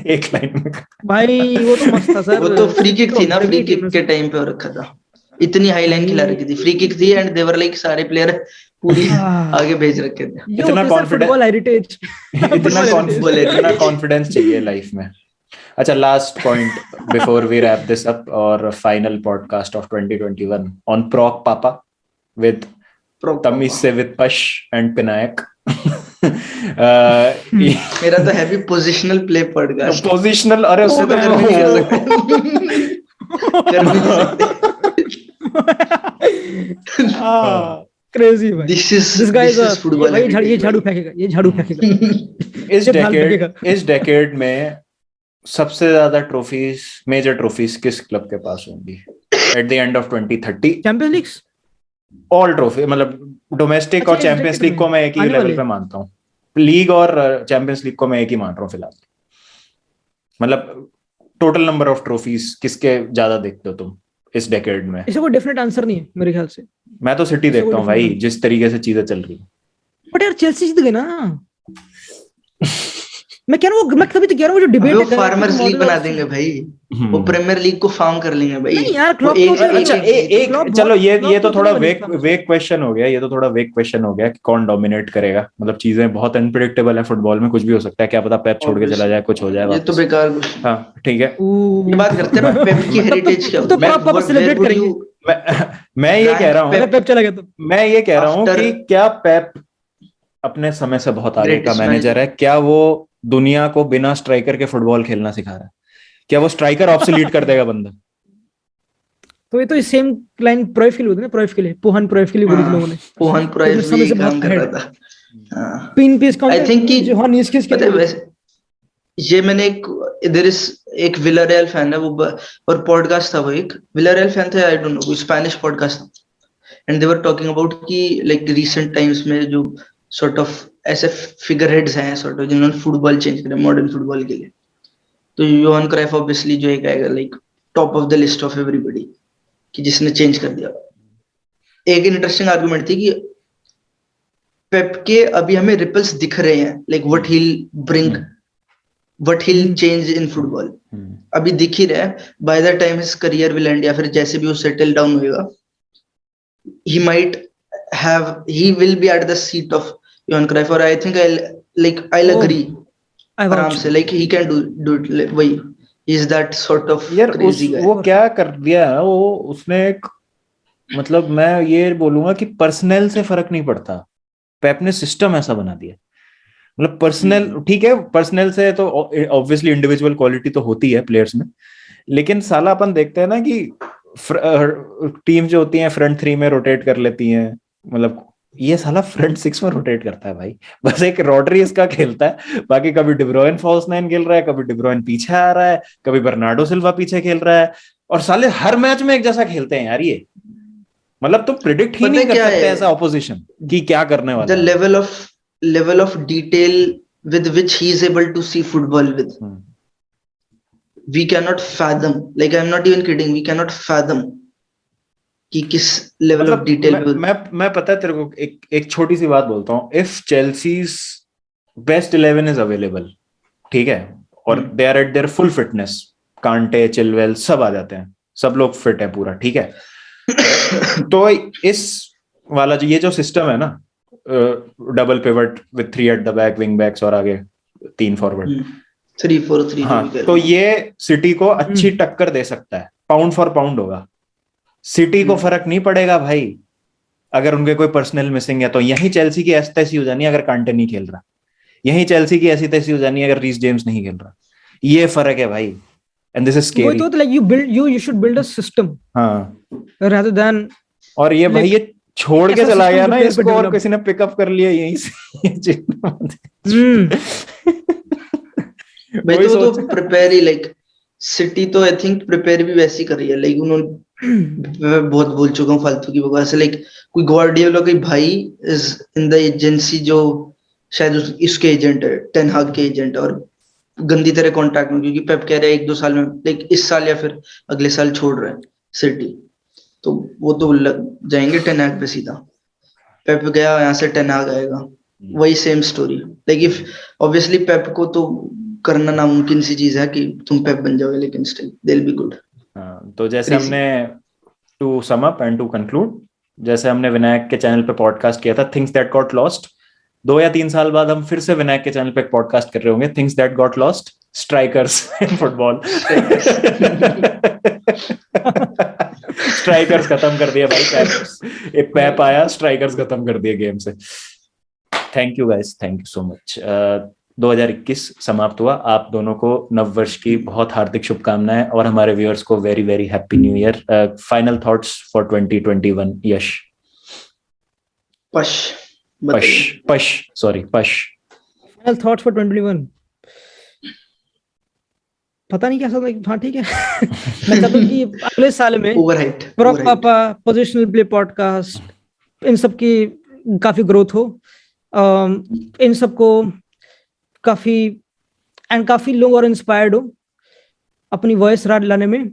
एक लाइन में। भाई वो तो मस्त था सर। वो तो फ्री किक थी ना, फ्री किक के टाइम पे रखा था, इतनी हाई लाइन खिला रखी थी, फ्री किक थी एंड देवर लाइक सारे प्लेयर पूरी आगे भेज रखे थे। इतना कॉन्फिडेंस, इतना कॉन्फिडेंस चाहिए लाइफ में। अच्छा, last point before we wrap this up और फाइनल पॉडकास्ट ऑफ 2021 ऑन प्रॉक पापा विद तमीज से विद पश एंड पिनायक। मेरा तो heavy positional play podcast. Positional, अरे उससे तो कर नहीं सकते। क्रेजी भाई, दिस गाय इज फुटबॉल। ये झाड़ू फेंकेगा। इस डेकेड में सबसे ज्यादा ट्रॉफीज, मेजर ट्रॉफीज किस क्लब के पास होंगी at the end of 2030? Champions league all trophy, मतलब डोमेस्टिक और चैंपियंस लीग को मैं एक ही लेवल पे मानता हूँ। लीग और चैंपियंस लीग को मैं एक ही मान रहा हूँ फिलहाल। मतलब टोटल नंबर ऑफ ट्रॉफीज किसके ज्यादा देखते हो तुम इस डेकेड में? इसका कोई डेफिनेट आंसर नहीं है मेरे ख्याल से। मैं तो सिटी देखता हूँ भाई, जिस तरीके से चीजें चल रही है। बट यार चेल्सी जीत गई ना। मैं कह रहा हूँ, मैं तभी तो कह रहा हूँ जो डिबेट है, फार्मर्स लीग बना देंगे भाई, वो प्रीमियर लीग को फार्म कर लेंगे भाई। नहीं यार, चलो ये तो थोड़ा वेक क्वेश्चन हो गया, ये तो थोड़ा वेक क्वेश्चन हो गया कि कौन डोमिनेट करेगा। मतलब चीजें बहुत अनप्रेडिक्टेबल है फुटबॉल में, कुछ भी हो सकता है, क्या पता पेप छोड़ के चला जाए, कुछ हो जाए। ये तो बेकार। हाँ ठीक है, ये बात करते हैं ना पेप की हेरिटेज क्या होती है, तो सेलिब्रेट करेंगे। मैं ये कह रहा हूँ, पेप चला गया तो मैं ये कह रहा हूँ कि क्या पेप अपने समय से बहुत आगे का मैनेजर है? क्या वो दुनिया को बिना स्ट्राइकर के फुटबॉल खेलना सिखा रहा है? क्या वो स्ट्राइकर ऑब्सोलीट कर देगा बंदा? तो ये तो सेम लाइन प्रोइफ के लिए होती है ना, प्रोइफ के लिए, पोहन प्रोइफ के लिए बोली लोगों ने। पोहन प्रोइफ भी काम कर रहा था। पिन पीस का आई थिंक कि जो नीस्किस के ये मैंने इधर एक विलारियल फैन है वो, और पॉडकास्ट था वो, एक विलारियल फैन थे, आई डोंट नो, कोई स्पेनिश पॉडकास्ट था, and they were talking about कि लाइक रिसेंट टाइम्स में जो सॉर्ट ऑफ ऐसे फिगर हेड्स हैं सॉर्ट ऑफ जिन्होंने फुटबॉल चेंज किया मॉडर्न फुटबॉल के लिए, तो योहान क्राइफ ऑब्वियसली जो एक आएगा like top of the list of everybody कि जिसने चेंज कर दिया। एक इंटरेस्टिंग आर्गुमेंट थी कि पेप के अभी हमें रिपल्स दिख रहे हैं, like what he will bring, what he will change in football, अभी दिख ही रहा है। By the time his career will and, या फिर जैसे भी वो सेटल डाउन होएगा, he might have, he will be at the seat of Johan Cruyff, or I think I'll agree I आराम vouch. से, like he can do it, वही he is that sort of यार उस crazy guy. वो क्या कर दिया वो उसने एक, मतलब मैं ये बोलूंगा कि पर्सनल से फर्क नहीं पड़ता, पेप ने सिस्टम ऐसा बना दिया। मतलब पर्सनल ठीक है, पर्सनल से तो ऑब्वियसली इंडिविजुअल क्वालिटी तो होती है प्लेयर्स में, लेकिन साला अपन देखते हैं ना कि टीम जो होती है फ्रंट 3 में रोटेट कर लेती हैं, मतलब ये साला फ्रंट 6 में रोटेट करता है भाई। बस एक रॉड्री इसका खेलता है, बाकी कभी डिब्रोइन फॉल्स 9 खेल रहा है, कभी डिब्रोइन पीछे आ रहा है, कभी बर्नार्डो सिल्वा पीछे खेल रहा है, और साले हर मैच में एक जैसा खेलते हैं यार ये। मतलब तुम प्रिडिक्ट ही नहीं कर सकते ऐसा ऑपोजिशन कि क्या करने वाला है। The level of detail with which he is able to see football with. We cannot fathom, like I'm not even kidding, we cannot fathom कि किस लेवल ऑफ डिटेल मैं पता है तेरे को एक छोटी सी बात बोलता हूँ, if Chelsea's best 11 is available, ठीक है, और they are at their full fitness, Kante Chilwell सब आ जाते हैं, सब लोग फिट है पूरा, ठीक है, तो इस वाला ये जो सिस्टम है ना, double pivot with 3 at the back, wing backs और आगे 3 फॉरवर्ड, 3-4-3, हाँ, तो ये सिटी को अच्छी टक्कर दे सकता है, पाउंड फॉर पाउंड होगा। सिटी को फर्क नहीं पड़ेगा भाई अगर उनके कोई पर्सनल मिसिंग है, तो यही चेल्सी की ऐसी तैसी हो जानी है अगर कांटे नहीं खेल रहा, यही चेल्सी की ऐसी तैसी हो जानी है अगर रीस जेम्स नहीं खेल रहा। ये फर्क है भाई, एंड दिस इज स्केरी। वो तो like you should build a system, हाँ, rather than, और ये भाई ये छोड़ के चला गया ना इसको, और किसी ने पिकअप कर लिया यहीं से। भाई तो प्रिपेयर ही, लाइक सिटी तो आई थिंक प्रिपेयर भी वैसी कर रही है, लाइक उन्होंने, मैं बहुत बोल चुका हूँ फालतू की बकवास, लाइक कोई ग्वार्डियोला कोई भाई इज इन द एजेंसी जो शायद इसके एजेंट है, टेन हाग के एजेंट, और गंदी तरह कांटेक्ट में, क्योंकि पेप कह रहा है 1-2 साल में, लाइक इस साल या फिर अगले साल छोड़ रहे हैं सिटी, तो वो तो लग जाएंगे टेन हाग पे सीधा। पेप गया यहाँ से टेन हाग आएगा, वही same story, like if obviously Pep को तो करना नामुमकिन सी चीज है कि तुम पेप बन जाओगे, लेकिन still they will be good. तो जैसे हमने to sum up and to conclude, जैसे हमने विनायक के चैनल पे पॉडकास्ट किया था थिंग्स दैट गॉट लॉस्ट, 2 या 3 साल बाद हम फिर से विनायक के चैनल पे पॉडकास्ट कर रहे होंगे, things that got lost, strikers in football. Strikers खत्म कर दिया भाई, एक पैप आया, स्ट्राइकर्स खत्म कर दिया गेम से। Thank you guys, thank you so much. 2021 समाप्त हुआ, आप दोनों को नववर्ष की बहुत हार्दिक शुभकामनाएं, और हमारे व्यूअर्स को very very happy new year. Final thoughts for 2021, Yash? पश फाइनल थॉट्स फॉर 2021, पता नहीं कैसा, हाँ ठीक है। मैं चाहता हूँ कि अगले साल में प्रो पापा, पोजिशनल प्ले पॉडकास्ट, इन सब की काफी ग्रोथ हो, इन सबको काफी लोग और इंस्पायर्ड हो अपनी वॉइस लाने में,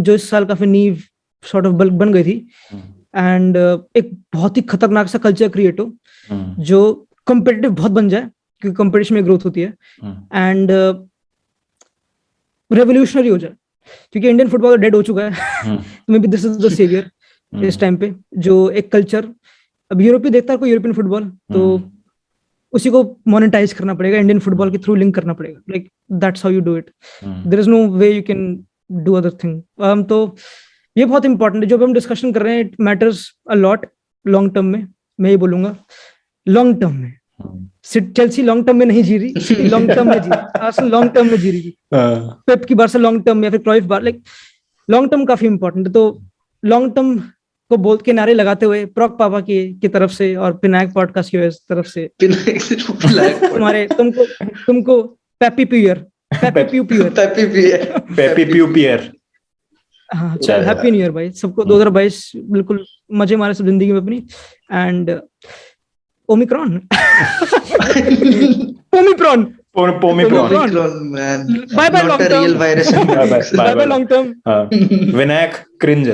जो इस साल काफी नींव सॉर्ट ऑफ बन गई थी, एंड एक बहुत ही खतरनाक सा कल्चर क्रिएट हो जो कॉम्पिटिटिव बहुत बन जाए, क्योंकि कंपटीशन में ग्रोथ होती है, एंड रेवोल्यूशनरी हो जाए, क्योंकि इंडियन फुटबॉल डेड हो चुका है। तो maybe this is the saviour इस टाइम पे, जो एक कल्चर, अब यूरोपीय देखता है कोई यूरोपियन फुटबॉल, तो उसी को मोनेटाइज करना पड़ेगा, इंडियन फुटबॉल के थ्रू लिंक करना पड़ेगा, like that's how you do it, there is no way you can do other thing. तो ये बहुत इंपॉर्टेंट है जो हम डिस्कशन कर रहे हैं, it matters a lot long term में। मैं ये बोलूंगा लॉन्ग टर्म में चेल्सी लॉन्ग टर्म में नहीं जी रही, सिटी लॉन्ग टर्म में जी रही, आर्सेनल लॉन्ग टर्म में जी रही, पेप की बार लॉन्ग टर्म में, या फिर क्राइफ बार, लाइक लॉन्ग टर्म काफी इंपॉर्टेंट है। तो लॉन्ग टर्म को बोल के नारे लगाते हुए प्रॉक पापा की तरफ से और पिनाक पॉडकास्ट की तरफ से तुम्हारे तुमको पैपी प्यूयर हाँ, हैप्पी न्यू ईयर भाई सबको, 2022 बिल्कुल मजे मारे सब जिंदगी में अपनी, and Omicron bye bye long term Vinayak cringe.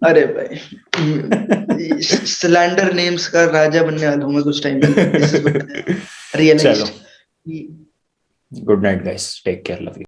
अरे भाई स्लैंडर नेम्स का राजा बनने वाला हूं मैं कुछ टाइम में। चलो, good night guys, take care, love you.